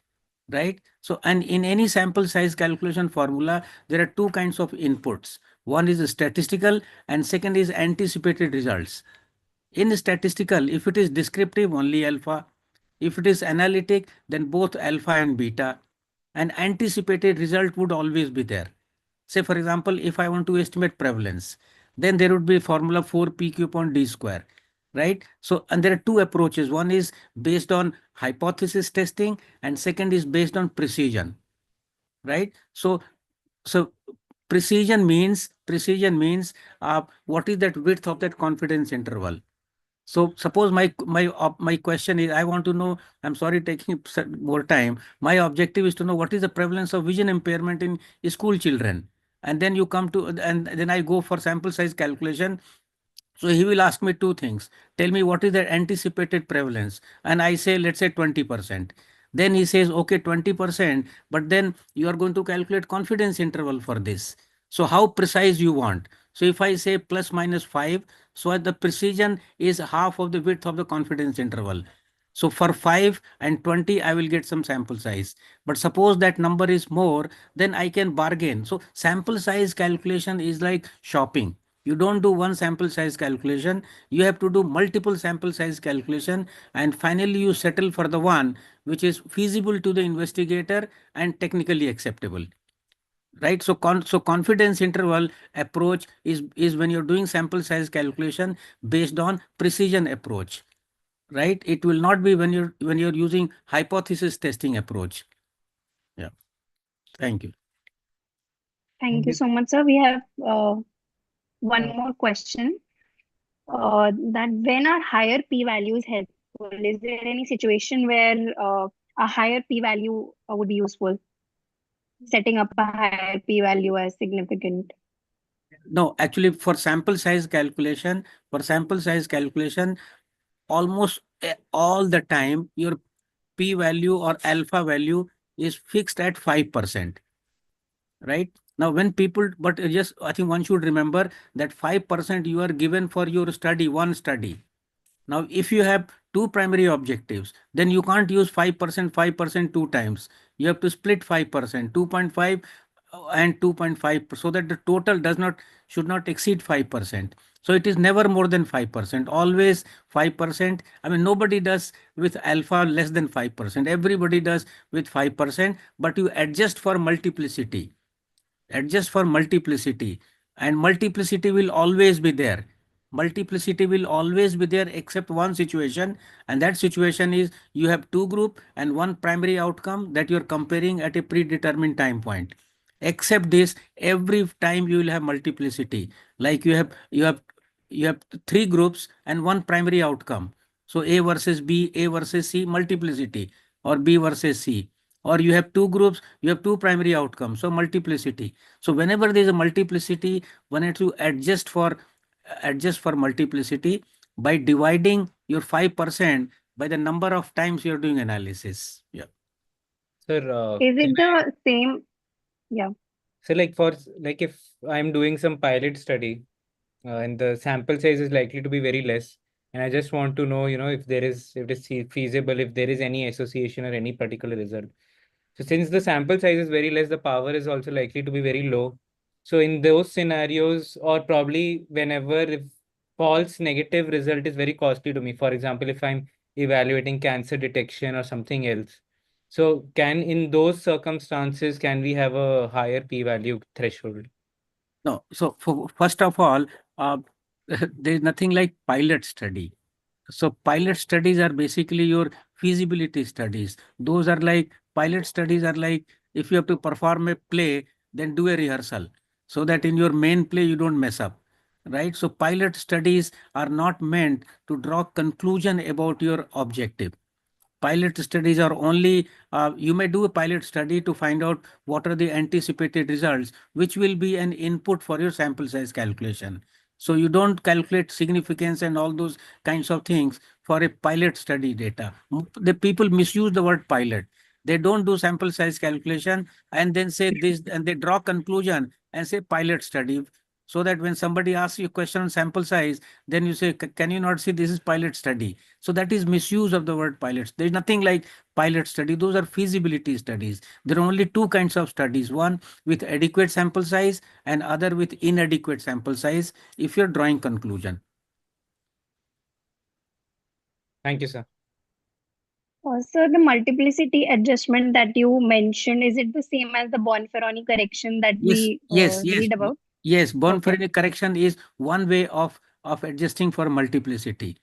A: right? So, and in any sample size calculation formula, there are two kinds of inputs. One is statistical and second is anticipated results. In statistical, if it is descriptive, only alpha. If it is analytic, then both alpha and beta. An anticipated result would always be there. Say, for example, if I want to estimate prevalence, then there would be formula 4pq upon d square, right? So, and there are two approaches. One is based on hypothesis testing, and second is based on precision, right? So precision means what is that width of that confidence interval. So suppose my question is, I want to know, I'm sorry taking more time. My objective is to know what is the prevalence of vision impairment in school children. And then you come to, and then I go for sample size calculation. So he will ask me two things. Tell me what is the anticipated prevalence. And I say, let's say 20%. Then he says, okay, 20%, but then you are going to calculate confidence interval for this. So how precise you want? So if I say plus minus 5, so the precision is half of the width of the confidence interval. So for 5 and 20, I will get some sample size. But suppose that number is more, then I can bargain. So sample size calculation is like shopping. You don't do one sample size calculation. You have to do multiple sample size calculation. And finally, you settle for the one which is feasible to the investigator and technically acceptable. right? So confidence interval approach is when you're doing sample size calculation based on precision approach, right? It will not be when you're using hypothesis testing approach. Yeah. Thank you.
C: Thank you so much, sir. We have one more question. That when are higher p-values helpful? Is there any situation where a higher p-value would be useful? Setting up a higher p-value as significant.
A: No, actually for sample size calculation, almost all the time your p-value or alpha value is fixed at 5%, right? Now when people, but just I think one should remember that 5% you are given for your study, one study. Now, if you have two primary objectives, then you can't use 5%, 5% two times. You have to split 5%, 2.5 and 2.5 so that the total should not exceed 5%. So it is never more than 5%, always 5%. I mean, nobody does with alpha less than 5%. Everybody does with 5%, but you adjust for multiplicity. And multiplicity will always be there. Multiplicity will always be there except one situation, and that situation is you have two group and one primary outcome that you're comparing at a predetermined time point. Except this, every time you will have multiplicity. Like you have three groups and one primary outcome. So A versus B, A versus C, multiplicity, or B versus C. Or you have two groups, you have two primary outcomes, so multiplicity. So whenever there is a multiplicity, one has to adjust for multiplicity by dividing your 5% by the number of times you're doing analysis. Yeah.
D: Sir,
C: Is it the same? Yeah.
D: so like if I'm doing some pilot study and the sample size is likely to be very less, and I just want to know, if it is feasible, if there is any association or any particular result. So since the sample size is very less, the power is also likely to be very low. So in those scenarios, or probably whenever if false negative result is very costly to me, for example, if I'm evaluating cancer detection or something else. So in those circumstances, can we have a higher p-value threshold?
A: No. So first of all, there is nothing like pilot study. So pilot studies are basically your feasibility studies. Those are like pilot studies are like if you have to perform a play, then do a rehearsal so that in your main play you don't mess up. Right. So pilot studies are not meant to draw conclusion about your objective. Pilot studies are only, you may do a pilot study to find out what are the anticipated results, which will be an input for your sample size calculation. So you don't calculate significance and all those kinds of things for a pilot study data. The people misuse the word pilot. They don't do sample size calculation and then say this, and they draw conclusion and say pilot study. So that when somebody asks you a question on sample size, then you say, can you not see this is pilot study? So that is misuse of the word pilots. There is nothing like pilot study. Those are feasibility studies. There are only two kinds of studies, one with adequate sample size and other with inadequate sample size if you're drawing conclusion.
D: Thank you, sir.
C: So the multiplicity adjustment that you mentioned, is it the same as the Bonferroni correction that we read about?
A: Yes, Bonferroni correction is one way of adjusting for multiplicity.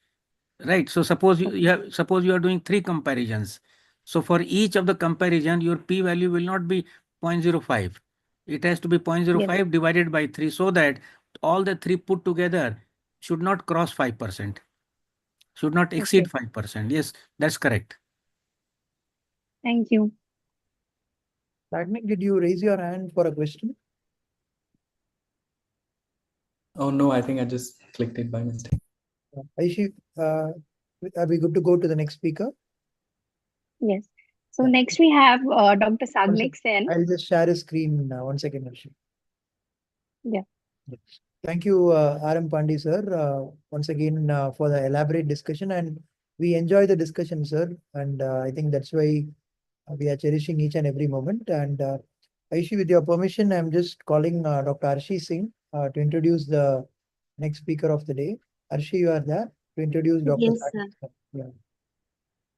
A: Right. So suppose you are doing three comparisons. So for each of the comparison, your p-value will not be 0.05. It has to be 0.05 divided by 3 so that all the three put together should not cross 5%. Should not exceed 5%. Yes, that's correct.
C: Thank you.
B: Sagnik, did you raise your hand for a question?
G: Oh, no, I think I just clicked it by mistake.
B: Aishi, are we good to go to the next speaker?
C: Yes. So next we have Dr. Sagnik Sen.
B: I'll just share a screen now. 1 second, Aishi.
C: Yeah.
B: Yes. Thank you, R.M. Pandey, sir, once again for the elaborate discussion. And we enjoy the discussion, sir. And I think that's why we are cherishing each and every moment. And Aishi, with your permission, I'm just calling Dr. Arshi Singh to introduce the next speaker of the day. Arshi, you are there to introduce Dr.
H: Yes,
B: Sagnik.
H: sir.
B: Yeah.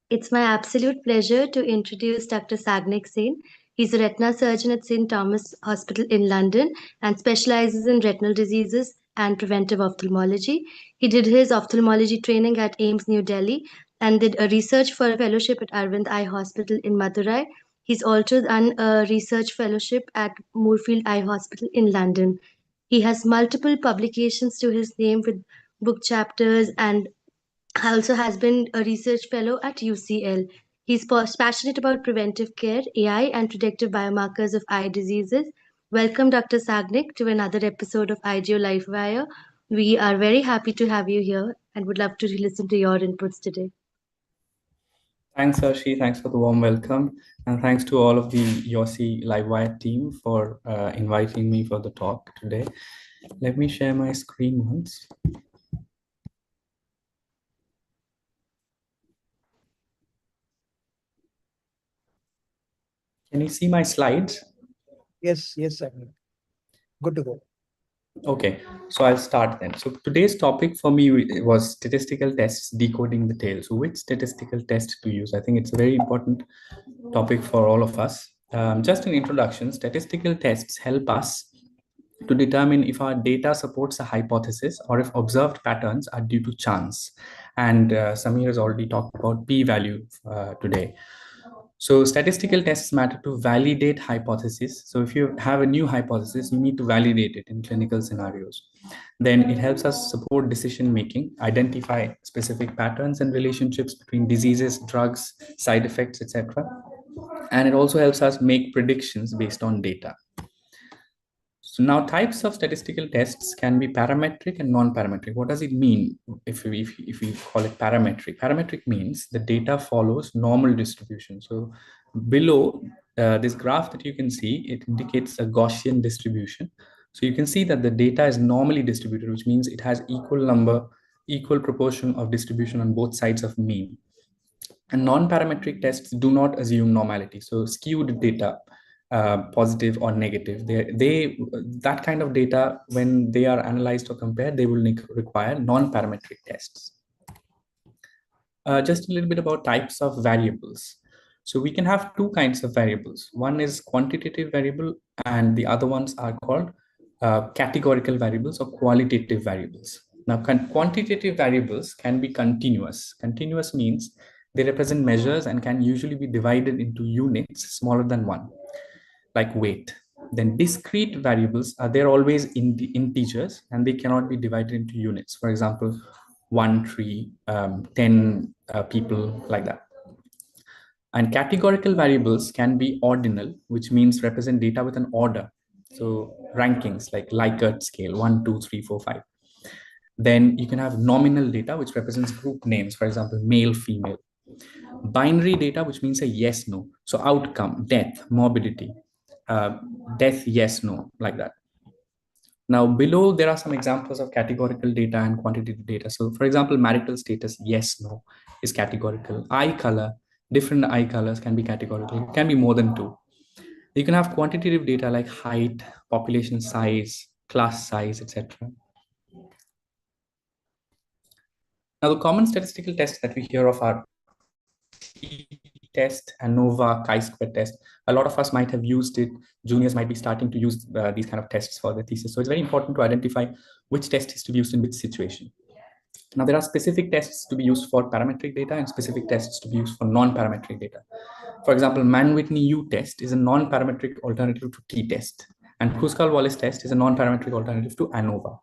H: It's my absolute pleasure to introduce Dr. Sagnik Sen. He's a retina surgeon at St. Thomas Hospital in London and specializes in retinal diseases and preventive ophthalmology. He did his ophthalmology training at AIMS New Delhi and did a research for a fellowship at Arvind Eye Hospital in Madurai. He's also done a research fellowship at Moorfield Eye Hospital in London. He has multiple publications to his name with book chapters and also has been a research fellow at UCL. He's passionate about preventive care, AI, and predictive biomarkers of eye diseases. Welcome, Dr. Sagnik, to another episode of IJO Livewire. We are very happy to have you here and would love to listen to your inputs today.
G: Thanks, Arshi. Thanks for the warm welcome. And thanks to all of the YOSI Livewire team for inviting me for the talk today. Let me share my screen once. Can you see my slides?
B: Yes, sir. Good to go.
G: Okay, so I'll start then. So today's topic for me was statistical tests decoding the tail. So which statistical test to use? I think it's a very important topic for all of us. Just an introduction, statistical tests help us to determine if our data supports a hypothesis or if observed patterns are due to chance. And Samir has already talked about p-value today. So statistical tests matter to validate hypotheses. So if you have a new hypothesis, you need to validate it in clinical scenarios. Then it helps us support decision making, identify specific patterns and relationships between diseases, drugs, side effects, etc. And it also helps us make predictions based on data. So now types of statistical tests can be parametric and non-parametric. What does it mean if we call it parametric? Parametric means the data follows normal distribution. So below this graph that you can see, it indicates a Gaussian distribution. So you can see that the data is normally distributed, which means it has equal proportion of distribution on both sides of mean. And non-parametric tests do not assume normality. So skewed data, positive or negative, that kind of data, when they are analyzed or compared, they will require non-parametric tests. Just a little bit about types of variables. So we can have two kinds of variables. One is quantitative variable and the other ones are called categorical variables or qualitative variables. Now, quantitative variables can be continuous. Continuous means they represent measures and can usually be divided into units smaller than one, like weight. Then discrete variables they're always in the integers and they cannot be divided into units. For example, 1 tree, 10 people, like that. And categorical variables can be ordinal, which means represent data with an order. So rankings like Likert scale, 1, 2, 3, 4, 5. Then you can have nominal data, which represents group names, for example, male, female. Binary data, which means a yes, no. So outcome, death, morbidity, death, yes, no, like that. Now below, there are some examples of categorical data and quantitative data. So for example, marital status, yes, no, is categorical. Eye color, different eye colors can be categorical. It can be more than 2. You can have quantitative data like height, population size, class size, etc. Now the common statistical tests that we hear of are test, ANOVA, chi-square test. A lot of us might have used it. Juniors might be starting to use these kind of tests for their thesis. So it's very important to identify which test is to be used in which situation. Now there are specific tests to be used for parametric data and specific tests to be used for non-parametric data. For example, Mann-Whitney U test is a non-parametric alternative to t-test, and Kruskal-Wallis test is a non-parametric alternative to ANOVA.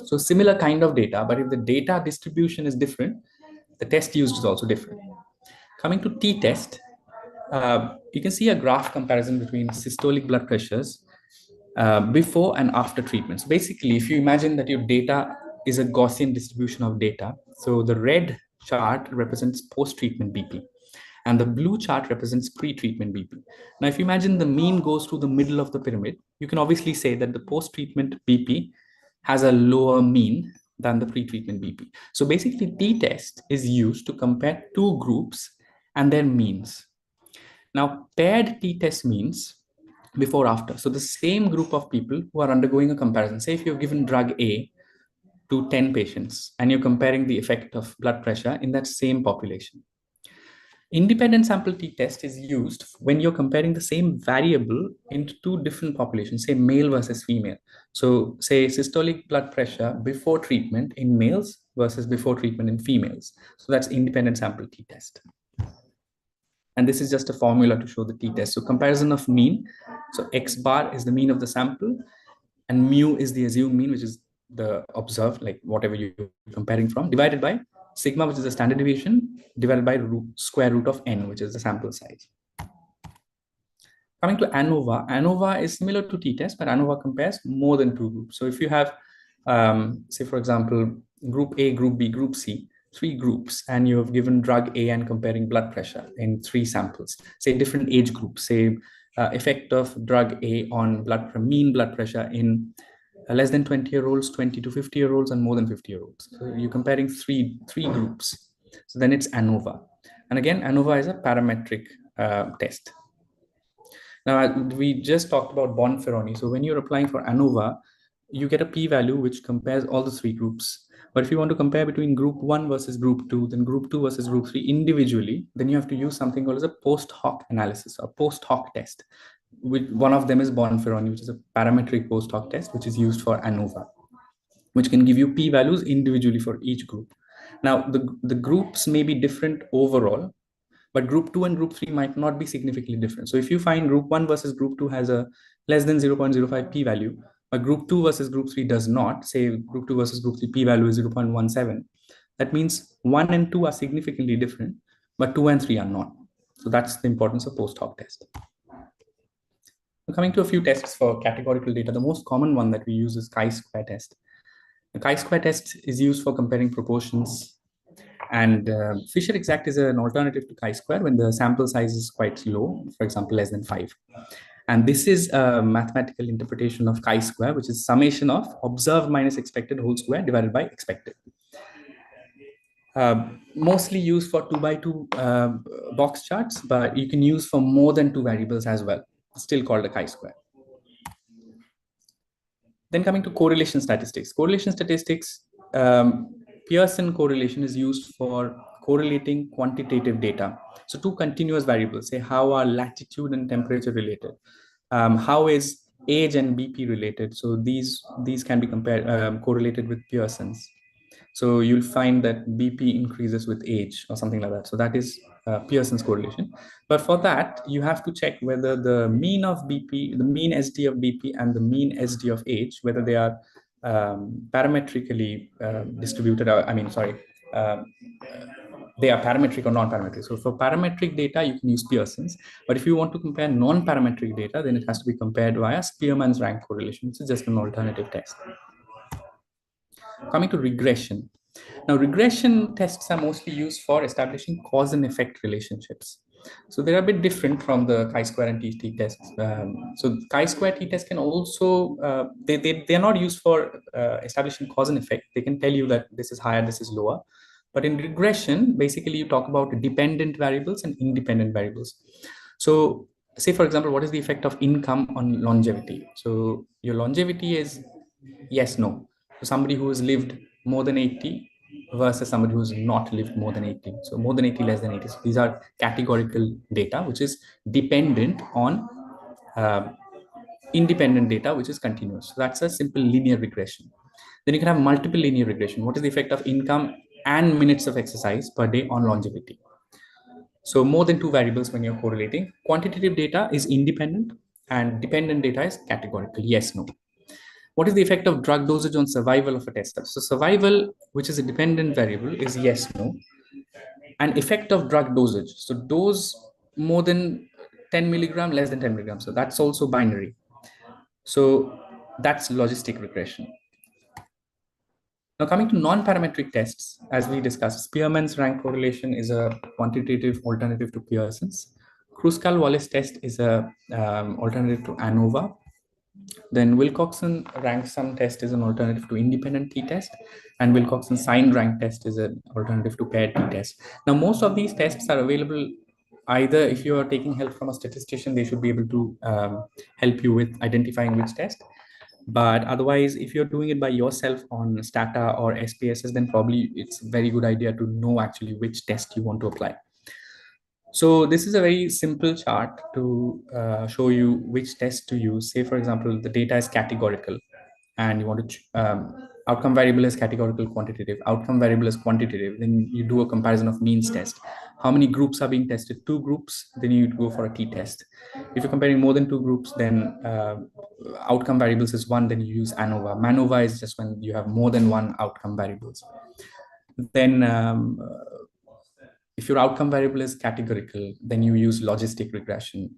G: So similar kind of data, but if the data distribution is different, the test used is also different. Coming to t-test, you can see a graph comparison between systolic blood pressures before and after treatment. So basically, if you imagine that your data is a Gaussian distribution of data, so the red chart represents post-treatment BP, and the blue chart represents pre-treatment BP. Now, if you imagine the mean goes to the middle of the pyramid, you can obviously say that the post-treatment BP has a lower mean than the pre-treatment BP. So basically, t-test is used to compare two groups and their means. Now, paired t-test means before after. So the same group of people who are undergoing a comparison, say if you've given drug A to 10 patients and you're comparing the effect of blood pressure in that same population. Independent sample t-test is used when you're comparing the same variable into two different populations, say male versus female. So say systolic blood pressure before treatment in males versus before treatment in females. So that's independent sample t-test. And this is just a formula to show the t-test. So comparison of mean. So x bar is the mean of the sample, and mu is the assumed mean, which is the observed, like whatever you're comparing from, divided by sigma, which is the standard deviation, divided by square root of n, which is the sample size. Coming to ANOVA, ANOVA is similar to t-test, but ANOVA compares more than two groups. So if you have, say, for example, group A, group B, group C, 3 groups, and you have given drug A and comparing blood pressure in 3 samples, say different age groups, say effect of drug A on mean blood pressure in less than 20-year-olds, 20 to 50-year-olds, and more than 50-year-olds. So you're comparing three groups. So then it's ANOVA. And again, ANOVA is a parametric test. Now, we just talked about Bonferroni. So when you're applying for ANOVA, you get a p-value which compares all the 3 groups. But if you want to compare between group 1 versus group 2, then group 2 versus group 3 individually, then you have to use something called as a post hoc analysis or post hoc test. One of them is Bonferroni, which is a parametric post hoc test, which is used for ANOVA, which can give you p-values individually for each group. Now, the groups may be different overall, but group 2 and group 3 might not be significantly different. So if you find group 1 versus group 2 has a less than 0.05 p-value, but group 2 versus group 3 does not, say group 2 versus group 3 p-value is 0.17, that means 1 and 2 are significantly different, but 2 and 3 are not. So that's the importance of post hoc test. Coming to a few tests for categorical data, the most common one that we use is chi-square test. The chi-square test is used for comparing proportions, and Fisher exact is an alternative to chi-square when the sample size is quite low, for example, less than 5. And this is a mathematical interpretation of chi-square, which is summation of observed minus expected whole square divided by expected. Mostly used for 2x2 box charts, but you can use for more than 2 variables as well. Still called a chi-square. Then coming to correlation statistics. Correlation statistics, Pearson correlation is used for correlating quantitative data. So 2 continuous variables, say how are latitude and temperature related? How is age and BP related? So these can be compared, correlated with Pearson's. So you'll find that BP increases with age or something like that. So that is Pearson's correlation. But for that, you have to check whether the mean of BP, the mean SD of BP and the mean SD of age, whether they are parametrically distributed, they are parametric or non-parametric. So for parametric data, you can use Pearson's. But if you want to compare non-parametric data, then it has to be compared via Spearman's rank correlation, which is just an alternative test. Coming to regression. Now, regression tests are mostly used for establishing cause and effect relationships. So they're a bit different from the chi-square and t tests. So chi-square t-test can also, they're not used for establishing cause and effect. They can tell you that this is higher, this is lower. But in regression, basically you talk about dependent variables and independent variables. So say, for example, what is the effect of income on longevity? So your longevity is yes, no. So somebody who has lived more than 80 versus somebody who's not lived more than 80. So more than 80, less than 80. So these are categorical data, which is dependent on independent data, which is continuous. So that's a simple linear regression. Then you can have multiple linear regression. What is the effect of income and minutes of exercise per day on longevity? So more than 2 variables when you're correlating. Quantitative data is independent and dependent data is categorical, yes, no. What is the effect of drug dosage on survival of a tester? So survival, which is a dependent variable, is yes, no. And effect of drug dosage. So dose more than 10 milligram, less than 10 milligrams. So that's also binary. So that's logistic regression. Now coming to non-parametric tests, as we discussed, Spearman's rank correlation is a quantitative alternative to Pearson's. Kruskal-Wallis test is a alternative to ANOVA. Then Wilcoxon rank sum test is an alternative to independent t-test, and Wilcoxon signed rank test is an alternative to paired t-test. Now, most of these tests are available either if you are taking help from a statistician, they should be able to help you with identifying which test. But otherwise, if you're doing it by yourself on Stata or SPSS, then probably it's a very good idea to know actually which test you want to apply. So this is a very simple chart to show you which test to use. Say, for example, the data is categorical and you want to, outcome variable is categorical quantitative, outcome variable is quantitative, then you do a comparison of means test. How many groups are being tested? 2 groups, then you go for a t-test. If you're comparing more than 2 groups, then outcome variables is 1, then you use ANOVA. MANOVA is just when you have more than 1 outcome variables. Then if your outcome variable is categorical, then you use logistic regression.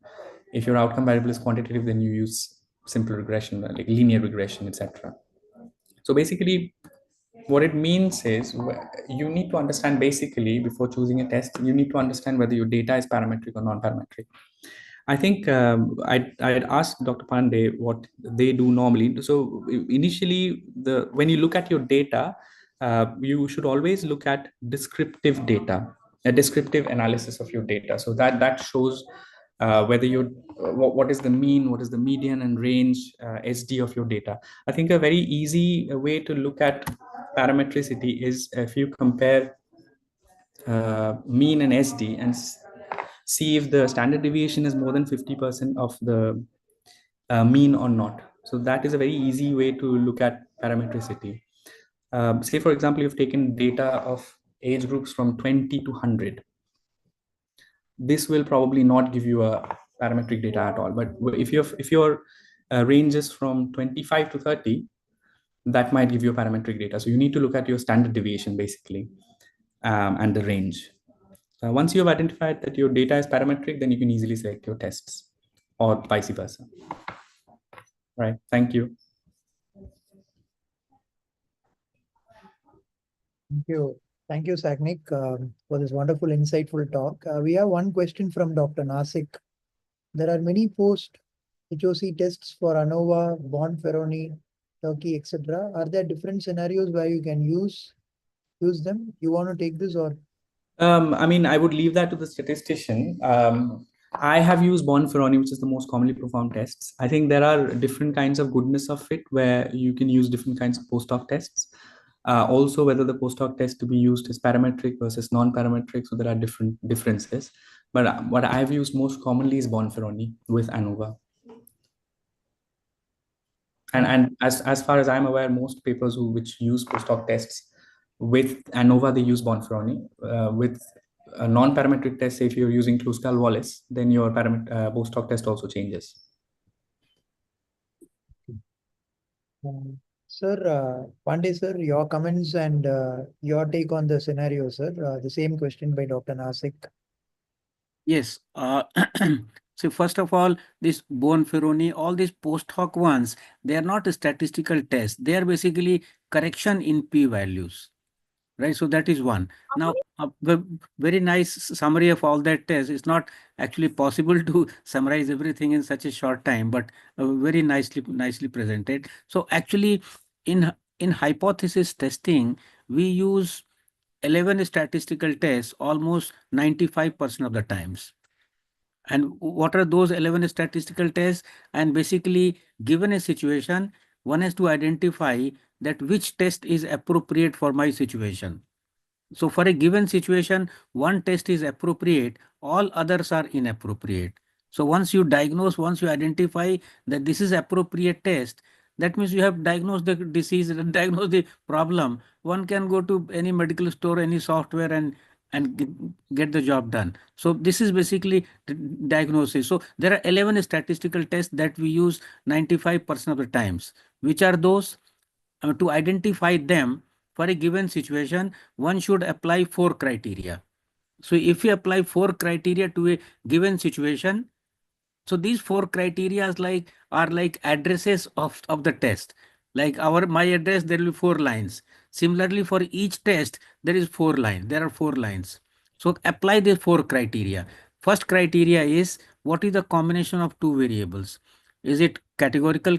G: If your outcome variable is quantitative, then you use simple regression, like linear regression, etc. So basically, what it means is you need to understand, basically, before choosing a test, you need to understand whether your data is parametric or non-parametric. I think I'd asked Dr. Pandey what they do normally. So initially, when you look at your data, you should always look at descriptive data, a descriptive analysis of your data. So that shows whether what is the mean, what is the median and range SD of your data. I think a very easy way to look at parametricity is if you compare mean and SD and see if the standard deviation is more than 50% of the mean or not. So that is a very easy way to look at parametricity. Say, for example, you've taken data of age groups from 20 to 100. This will probably not give you a parametric data at all. But if your range is from 25 to 30, that might give you a parametric data. So you need to look at your standard deviation, basically, and the range. Once you have identified that your data is parametric, then you can easily select your tests, or vice versa. Right. Thank you.
B: Thank you. Thank you, Sagnik, for this wonderful, insightful talk. We have one question from Dr. Nasik. There are many post-HOC tests for ANOVA, Bonferroni, Turkey, etc. Are there different scenarios where you can use them? You want to take this, or?
G: I mean, I would leave that to the statistician. I have used Bonferroni, which is the most commonly performed tests. I think there are different kinds of goodness of fit where you can use different kinds of post-hoc tests. Also, whether the post-hoc test to be used is parametric versus non-parametric, so there are different differences. But what I've used most commonly is Bonferroni with ANOVA. And as far as I'm aware, most papers which use post-hoc tests with ANOVA, they use Bonferroni. With a non-parametric test, if you're using Kluskal-Wallis, then your post-hoc test also changes.
B: Sir, Pandey sir, your comments and your take on the scenario, sir. The same question by Dr. Nasik.
A: Yes. So first of all, this Bonferroni, all these post hoc ones, they are not a statistical test. They are basically correction in p-values. Right, so that is one. Now, a very nice summary of all that test. It's not actually possible to summarize everything in such a short time, but very nicely presented. So actually, in hypothesis testing, we use 11 statistical tests almost 95% of the times. And what are those 11 statistical tests? And basically, given a situation, one has to identify that which test is appropriate for my situation. So for a given situation, one test is appropriate, all others are inappropriate. So once you identify that this is appropriate test, that means you have diagnosed the disease and diagnosed the problem. One can go to any medical store, any software, and get the job done. So this is basically the diagnosis. So there are 11 statistical tests that we use 95% of the times. Which are those? To identify them for a given situation, one should apply 4 criteria. So if you apply 4 criteria to a given situation, so these 4 criteria are like addresses of the test. Like my address, there will be 4 lines. Similarly, for each test, there is 4 lines. There are 4 lines. So apply the 4 criteria. First criteria is, what is the combination of 2 variables? Is it categorical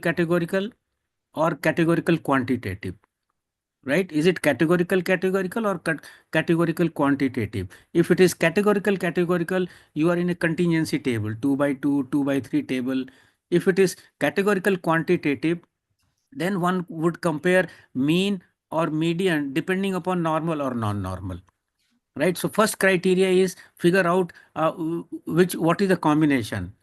A: or categorical quantitative? Right? Is it categorical or categorical quantitative? If it is categorical, you are in a contingency table, 2 by 2, 2 by 3 table. If it is categorical quantitative, then one would compare mean or median depending upon normal or non-normal. right? So first criteria is figure out what is the combination.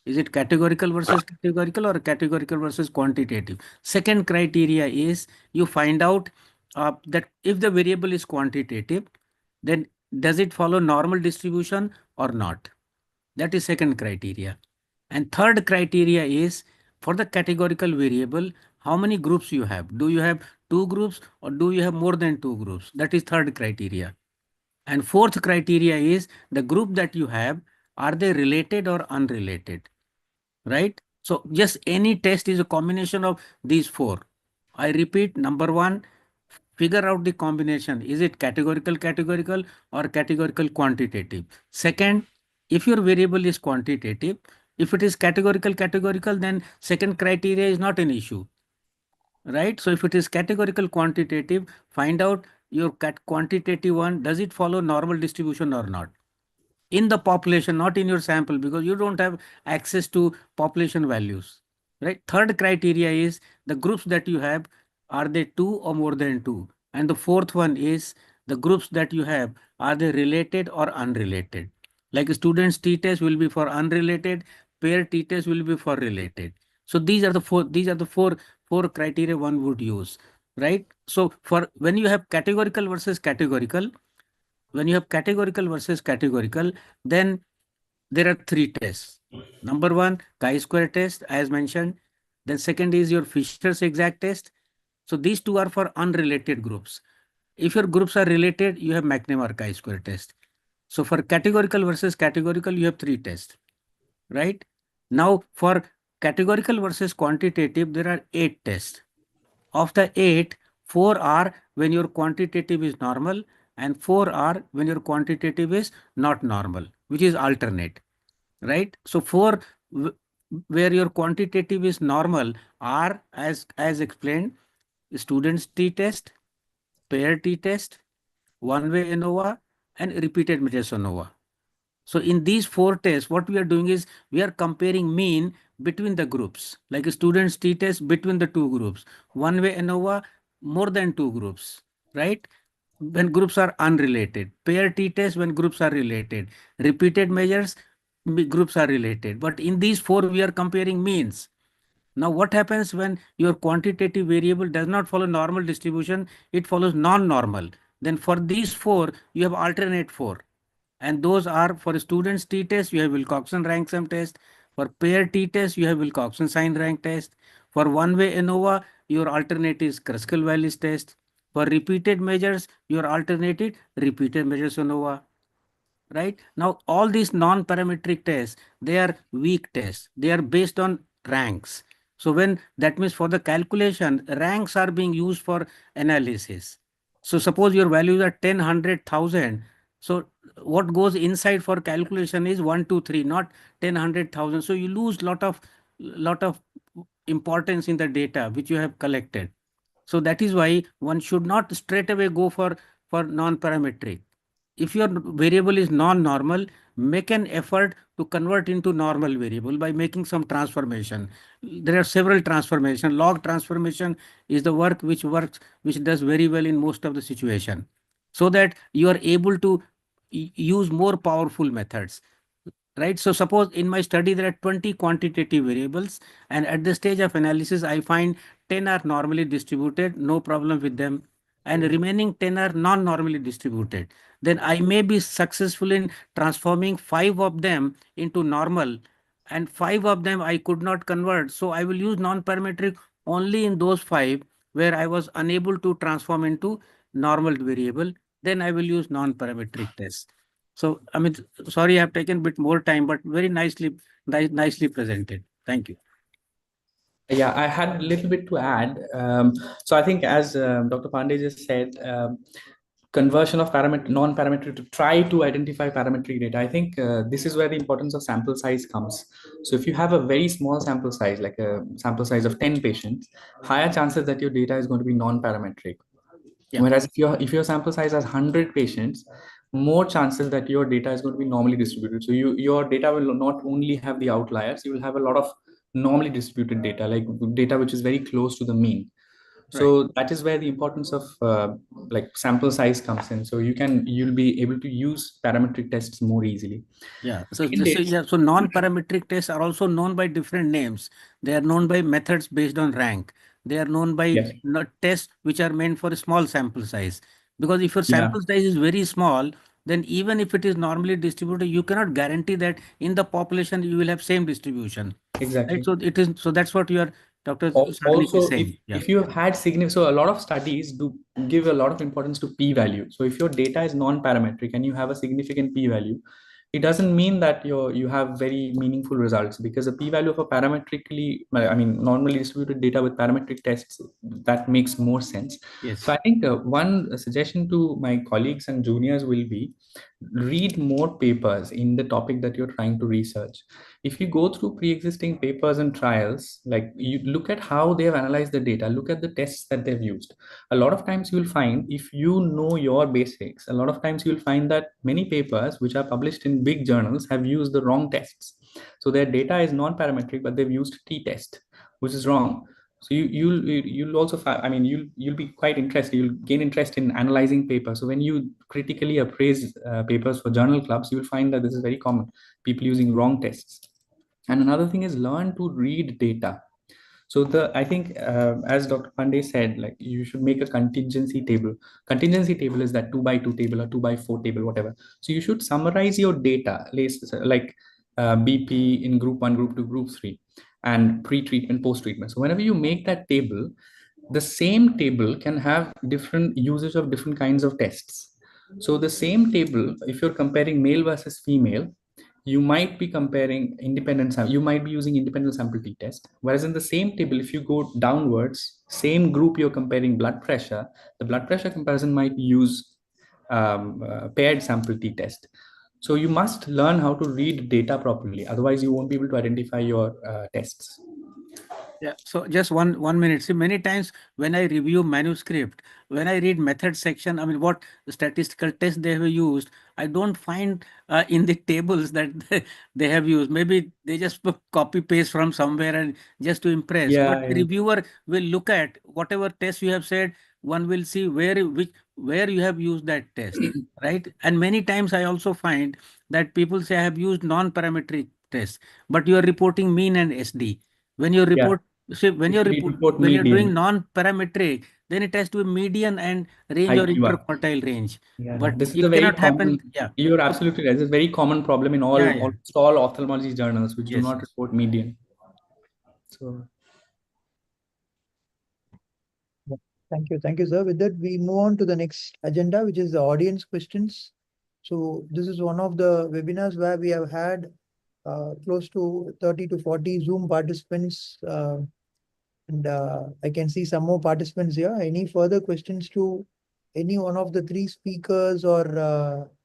A: Is it categorical versus categorical or categorical versus quantitative? Second criteria is you find out that if the variable is quantitative, then does it follow normal distribution or not? That is second criteria. And third criteria is for the categorical variable, how many groups you have? Do you have two groups or do you have more than two groups? That is third criteria. And fourth criteria is the group that you have, are they related or unrelated? Right? So just any test is a combination of these four. I repeat, number one, figure out the combination. Is it categorical or categorical quantitative? Second, if your variable is quantitative, if it is categorical, then second criteria is not an issue, right? So if it is categorical quantitative, find out your quantitative one, does it follow normal distribution or not? In the population, not in your sample, because you don't have access to population values, right? Third criteria is the groups that you have, are they two or more than two? And the fourth one is the groups that you have, are they related or unrelated? Like students t-test will be for unrelated, pair t-test will be for related. So these are the four criteria one would use, right? So for when you have categorical versus categorical, then there are three tests. Number one, chi-square test, as mentioned. Then second is your Fisher's exact test. So these two are for unrelated groups. If your groups are related, you have McNamara chi-square test. So for categorical versus categorical, you have three tests, right? Now for categorical versus quantitative, there are 8 tests. Of the 8, 4 are when your quantitative is normal and 4 are when your quantitative is not normal, which is alternate, right? So 4 where your quantitative is normal are, as explained, students t-test, pair t-test, one-way ANOVA, and repeated measures ANOVA. So in these 4 tests, what we are doing is we are comparing mean between the groups, like a student's t-test between the two groups, one-way ANOVA, more than two groups, right? When groups are unrelated, pair t-test when groups are related, repeated measures, groups are related. But in these 4, we are comparing means. Now, what happens when your quantitative variable does not follow normal distribution, it follows non-normal. Then for these 4, you have alternate 4. And those are for students t-test, you have Wilcoxon rank sum test. For pair t-test, you have Wilcoxon sign rank test. For one-way ANOVA, your alternate is Kruskal-Wallis test. For repeated measures, your alternate is repeated measures ANOVA. Right? Now, all these non-parametric tests, they are weak tests. They are based on ranks. So when that means for the calculation, ranks are being used for analysis. So suppose your values are 10, 100,000. So what goes inside for calculation is 1, 2, 3, not 10, 100,000. So you lose lot of importance in the data which you have collected. So that is why one should not straight away go for non-parametric. If your variable is non-normal, make an effort to convert into normal variable by making some transformation. There are several transformation. Log transformation is the which does very well in most of the situation, so that you are able to use more powerful methods. Right. So suppose in my study there are 20 quantitative variables, and at the stage of analysis I find 10 are normally distributed, no problem with them, and remaining 10 are non-normally distributed. Then I may be successful in transforming 5 of them into normal, and 5 of them I could not convert. So I will use non-parametric only in those 5 where I was unable to transform into normal variable. Then I will use non-parametric tests. So, I mean, sorry, I have taken a bit more time, but very nicely presented. Thank you.
G: Yeah, I had a little bit to add. So I think as Dr. Pandey just said, conversion of non-parametric to try to identify parametric data. I think this is where the importance of sample size comes. So if you have a very small sample size, like a sample size of 10 patients, higher chances that your data is going to be non-parametric. Yeah. Whereas if your sample size has 100 patients, more chances that your data is going to be normally distributed. So your data will not only have the outliers, you will have a lot of normally distributed data, like data which is very close to the mean. So that is where the importance of like sample size comes in. So you'll be able to use parametric tests more easily.
A: Yeah. So,
G: Second is,
A: so non-parametric tests are also known by different names. They are known by methods based on rank. They are known by
G: yes,
A: tests which are meant for a small sample size. Because if your
G: yeah,
A: sample size is very small, then even if it is normally distributed, you cannot guarantee that in the population you will have same distribution. Right.
G: exactly.
A: So it is. So that's what your Dr. Sagnik is
G: Also,
A: saying. Yeah.
G: if you have had significant, so a lot of studies do give a lot of importance to p-value. So if your data is non-parametric and you have a significant p-value, it doesn't mean that you have very meaningful results, because the p-value of a parametrically, I mean, normally distributed data with parametric tests, that makes more sense.
A: Yes.
G: So I think one suggestion to my colleagues and juniors will be, read more papers in the topic that you're trying to research. If you go through pre-existing papers and trials, like you look at how they have analyzed the data, look at the tests that they've used. A lot of times you'll find, if you know your basics, a lot of times you'll find that many papers which are published in big journals have used the wrong tests. So their data is non-parametric, but they've used t-test, which is wrong. So you'll also I mean, you'll be quite interested, you'll gain interest in analyzing papers. So when you critically appraise papers for journal clubs, you'll find that this is very common, people using wrong tests. And another thing is, learn to read data. So I think, as Dr. Pandey said, like you should make a contingency table. Contingency table is that 2x2 table or 2x4 table, whatever. So you should summarize your data, like BP in group 1, group 2, group 3, and pre-treatment, post-treatment. So whenever you make that table, the same table can have different usage of different kinds of tests. So the same table, if you're comparing male versus female, you might be comparing you might be using independent sample t-test. Whereas in the same table, if you go downwards, same group, you're comparing blood pressure, the blood pressure comparison might use paired sample t-test. So you must learn how to read data properly. Otherwise, you won't be able to identify your tests.
A: Yeah, so just one minute. See, many times when I review manuscript, when I read method section, I mean, what statistical test they have used, I don't find in the tables that they have used. Maybe they just copy paste from somewhere and just to impress. But
G: Yeah,
A: reviewer will look at whatever test you have said. One will see where you have used that test, right? And many times I also find that people say I have used non-parametric tests, but you are reporting mean and SD. When you
G: yeah.
A: report, see,
G: You should report
A: when you're doing
G: median,
A: non-parametric, then it has to be median and range or
G: IQR.
A: interquartile range.
G: Yeah,
A: But
G: this is a
A: it
G: very
A: cannot happen.
G: common.
A: Yeah.
G: You're
A: So,
G: absolutely right. It's a very common problem in
A: yeah, yeah.
G: almost all ophthalmology journals, which do
A: Yes,
G: not
A: yes.
G: report median. So
B: Yeah. Thank you, sir. With that, we move on to the next agenda, which is the audience questions. So this is one of the webinars where we have had close to 30 to 40 Zoom participants. And I can see some more participants here. Any further questions to any one of the three speakers or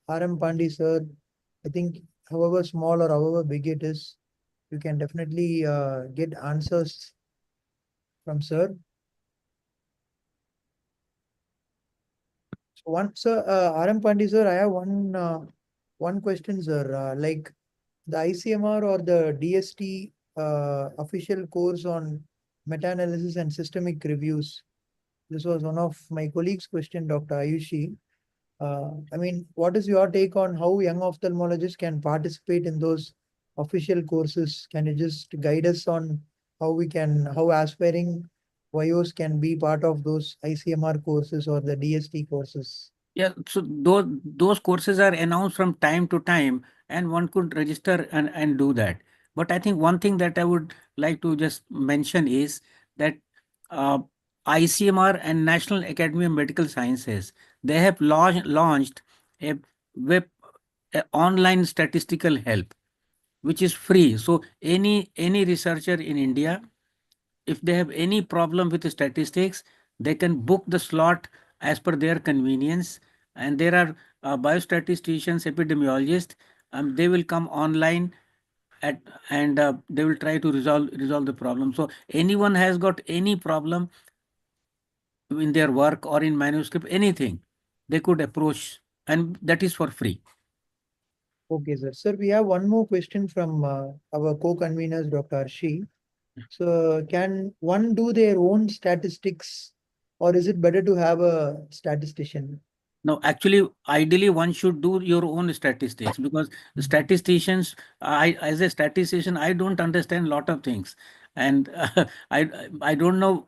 B: RM Pandey, sir? I think however small or however big it is, you can definitely get answers from sir. So RM Pandey, sir, I have one question, sir. Like the ICMR or the DST official course on meta-analysis and systemic reviews. This was one of my colleagues' question, Dr. Ayushi. I mean, what is your take on how young ophthalmologists can participate in those official courses? Can you just guide us on how aspiring YOs can be part of those ICMR courses or the DST courses?
A: Yeah, so those courses are announced from time to time, and one could register and do that. But I think one thing that I would like to just mention is that uh, ICMR and National Academy of Medical Sciences, they have launched a web online statistical help, which is free. So any researcher in India, if they have any problem with the statistics, they can book the slot as per their convenience. And there are biostatisticians, epidemiologists, they will come online at, and they will try to resolve the problem. So anyone has got any problem in their work or in manuscript, anything, they could approach, and that is for free.
B: Okay, sir. Sir, we have one more question from our co-conveners, Dr. Arshi. So can one do their own statistics or is it better to have a statistician?
A: No, actually, ideally, one should do your own statistics, because statisticians, as a statistician, I don't understand a lot of things, and I don't know,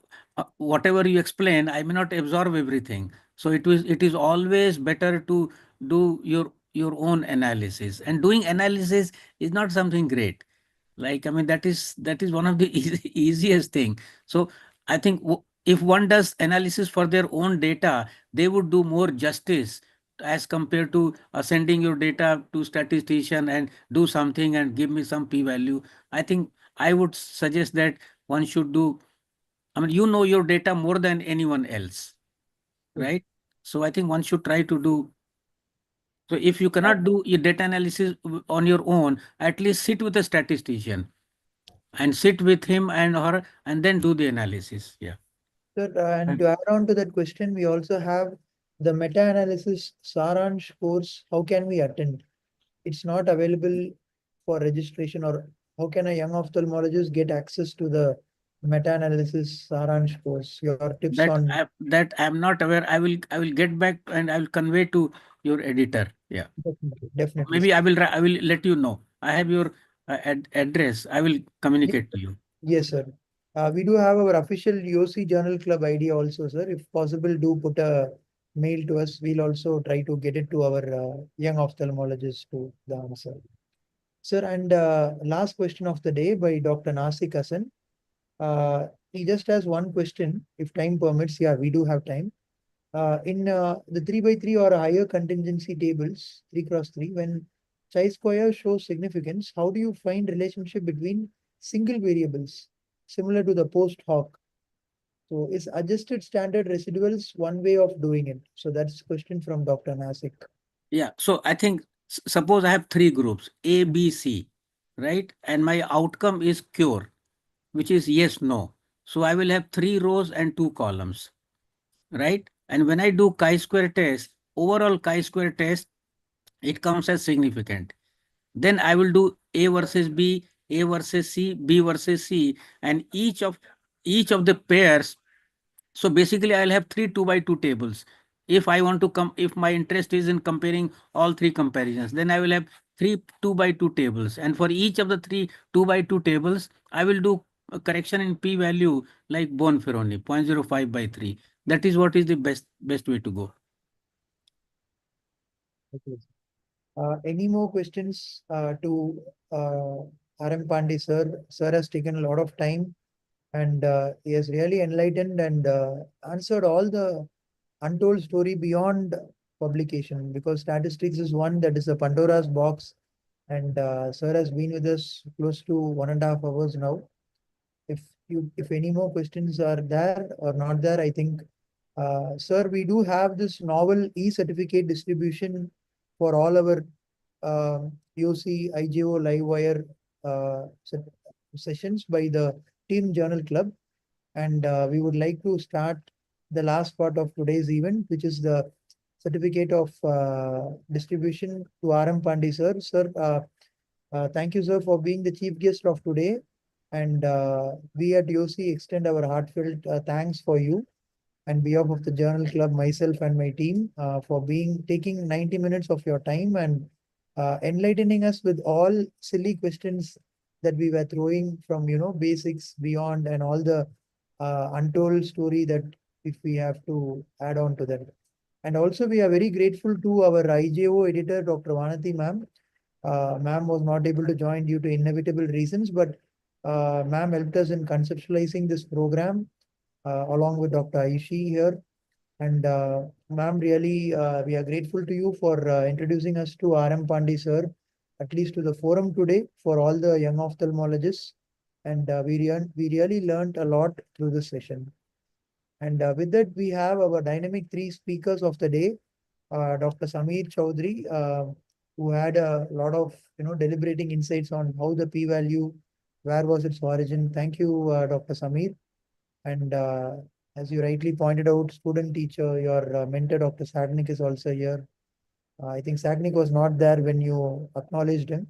A: whatever you explain, I may not absorb everything. So it is always better to do your own analysis, and doing analysis is not something great. Like, I mean, that is one of the easiest thing. So I think if one does analysis for their own data, they would do more justice as compared to sending your data to statistician and do something and give me some p-value. I think I would suggest that one should do, I mean, you know your data more than anyone else, right? So I think one should try to do. So if you cannot do your data analysis on your own, at least sit with a statistician and sit with him and her and then do the analysis. Yeah.
B: Sir, and to add on to that question, we also have the meta-analysis Saransh course. How can we attend? It's not available for registration, or how can a young ophthalmologist get access to the meta-analysis Saransh course? Your tips on
A: That I'm not aware. I will get back and I will convey to your editor. Yeah.
B: definitely.
A: Maybe I will let you know. I have your address. I will communicate to you.
B: Yes, sir. We do have our official YOSI Journal Club ID also, sir. If possible, do put a mail to us. We'll also try to get it to our young ophthalmologists to the answer. Sir, and last question of the day by Dr. Nasik Hasan. He just has one question, if time permits. Yeah, we do have time. In the 3x3 or higher contingency tables, 3x3, when chi-square shows significance, how do you find relationship between single variables, similar to the post hoc? So is adjusted standard residuals one way of doing it? So that's question from Dr. Nasik.
A: Yeah. So I think, suppose I have three groups, A, B, C, right? And my outcome is cure, which is yes, no. So I will have 3 rows and 2 columns, right? And when I do chi-square test, overall chi-square test, it comes as significant. Then I will do A versus B, A versus C, B versus C, and each of the pairs. So basically, I'll have 3 2x2 tables. If I want to come, if my interest is in comparing all 3 comparisons, then I will have 3 2x2 tables. And for each of the 3 2x2 tables, I will do a correction in p-value like Bonferroni, 0.05/3. That is what is the best way to go.
B: Okay. Any more questions to RM Pandey, sir? Sir has taken a lot of time, and he has really enlightened and answered all the untold story beyond publication, because statistics is one that is a Pandora's box, and sir has been with us close to 1.5 hours now. If any more questions are there or not there, I think, sir, we do have this novel e-certificate distribution for all our YOSI, IJO, Livewire sessions by the Team Journal Club. And we would like to start the last part of today's event, which is the certificate of distribution to RM Pandey, sir. Sir, thank you, sir, for being the chief guest of today. And we at YOSI extend our heartfelt thanks for you, and behalf of the Journal Club, myself and my team, for taking 90 minutes of your time and enlightening us with all silly questions that we were throwing from, basics beyond, and all the untold story that if we have to add on to that. And also, we are very grateful to our IJO editor, Dr. Vanati ma'am. Ma'am was not able to join due to inevitable reasons, but ma'am helped us in conceptualizing this program along with Dr. Aishi here. And ma'am, really, we are grateful to you for introducing us to RM Pandey, sir, at least to the forum today for all the young ophthalmologists. And we really learned a lot through this session. And with that, we have our dynamic 3 speakers of the day, Dr. Sameer Chaudhary, who had a lot of deliberating insights on how the p-value, where was its origin. Thank you, Dr. Sameer. And as you rightly pointed out, student teacher, your mentor, Dr. Sagnik, is also here. I think Sagnik was not there when you acknowledged him.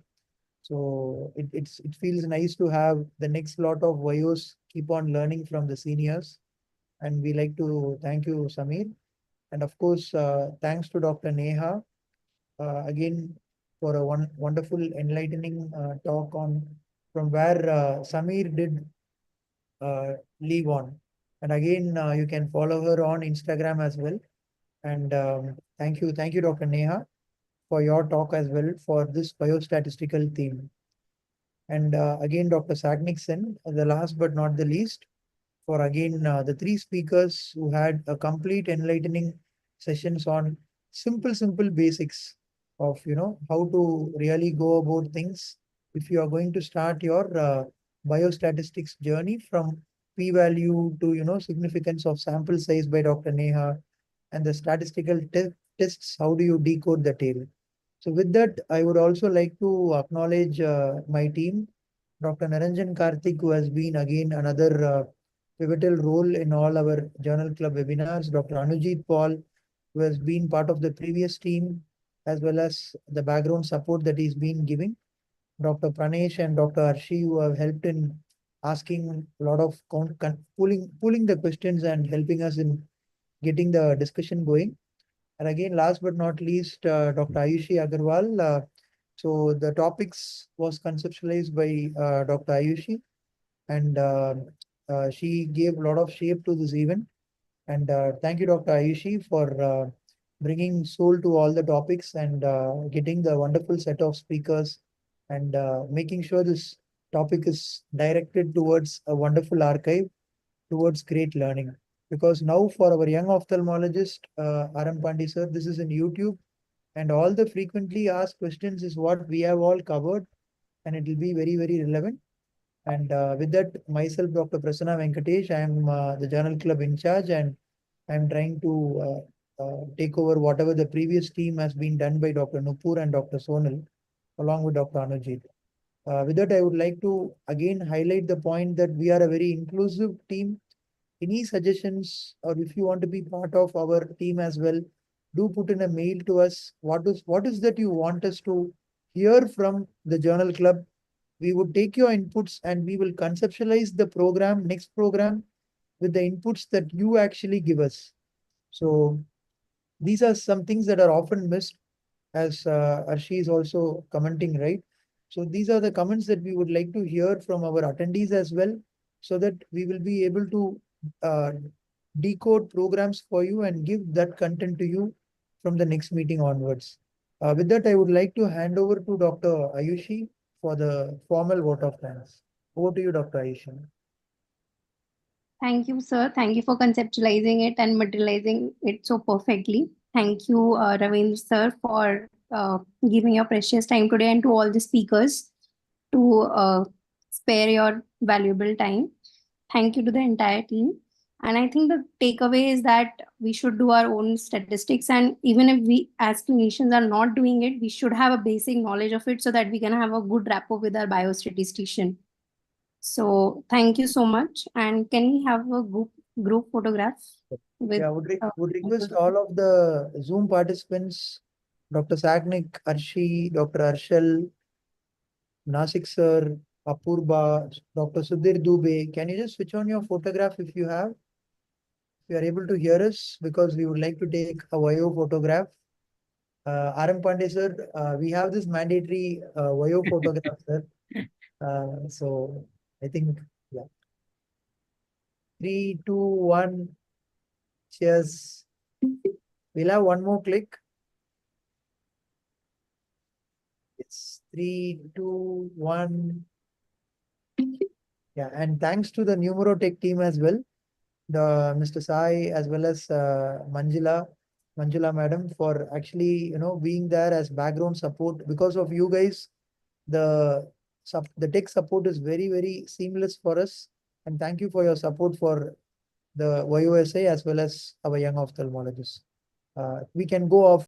B: So it feels nice to have the next lot of YOs keep on learning from the seniors. And we like to thank you, Samir. And of course, thanks to Dr. Neha again for a wonderful, enlightening talk on from where Samir did leave on. And again, you can follow her on Instagram as well. And thank you, Dr. Neha, for your talk as well for this biostatistical theme. And again, Dr. Sagnikson, the last but not the least, for again the three speakers who had a complete enlightening sessions on simple basics of how to really go about things if you are going to start your biostatistics journey from p-value to significance of sample size by Dr. Neha and the statistical tests. How do you decode the tail? So with that, I would also like to acknowledge my team, Dr. Naranjan Karthik, who has been again another pivotal role in all our Journal Club webinars, Dr. Anujit Paul, who has been part of the previous team, as well as the background support that he's been giving, Dr. Pranesh and Dr. Arshi, who have helped in asking a lot of pulling the questions and helping us in getting the discussion going. And again, last but not least, Dr. Ayushi Agarwal. So the topics was conceptualized by Dr. Ayushi, and she gave a lot of shape to this event. And thank you, Dr. Ayushi, for bringing soul to all the topics and getting the wonderful set of speakers and making sure this topic is directed towards a wonderful archive, towards great learning. Because now for our young ophthalmologist, RM Pandey sir, this is in YouTube, and all the frequently asked questions is what we have all covered, and it will be very relevant. And with that, myself, Dr. Prasanna Venkatesh, I am the Journal Club in charge, and I am trying to take over whatever the previous team has been done by Dr. Nupur and Dr. Sonal, along with Dr. Anujit. With that, I would like to again highlight the point that we are a very inclusive team. Any suggestions, or if you want to be part of our team as well, do put in a mail to us. What is that you want us to hear from the Journal Club? We would take your inputs and we will conceptualize the next program with the inputs that you actually give us. So these are some things that are often missed, as Arshi is also commenting, right? So these are the comments that we would like to hear from our attendees as well, so that we will be able to uh, decode programs for you and give that content to you from the next meeting onwards. With that, I would like to hand over to Dr. Ayushi for the formal vote of thanks. Over to you, Dr. Ayushi.
C: Thank you, sir. Thank you for conceptualizing it and materializing it so perfectly. Thank you, Ravindra sir, for giving your precious time today, and to all the speakers to spare your valuable time. Thank you to the entire team. And I think the takeaway is that we should do our own statistics. And even if we as clinicians are not doing it, we should have a basic knowledge of it so that we can have a good rapport with our biostatistician. So thank you so much. And can we have a group photograph? With,
B: Yeah, would request all of the Zoom participants, Dr. Sagnik, Arshi, Dr. Arshal, Nasik sir, Apurba, Dr. Sudhir Dubey. Can you just switch on your photograph if you have? If you are able to hear us, because we would like to take a YO photograph. RM Pandey sir, we have this mandatory YO photograph, sir. So I think, yeah. 3, 2, 1. Cheers. We'll have one more click. It's 3, 2, 1. Yeah, and thanks to the Numerotech team as well, the Mr. Sai as well as Manjula madam, for actually being there as background support. Because of you guys, the tech support is very seamless for us. And thank you for your support for the YOSI as well as our young ophthalmologists. We can go off.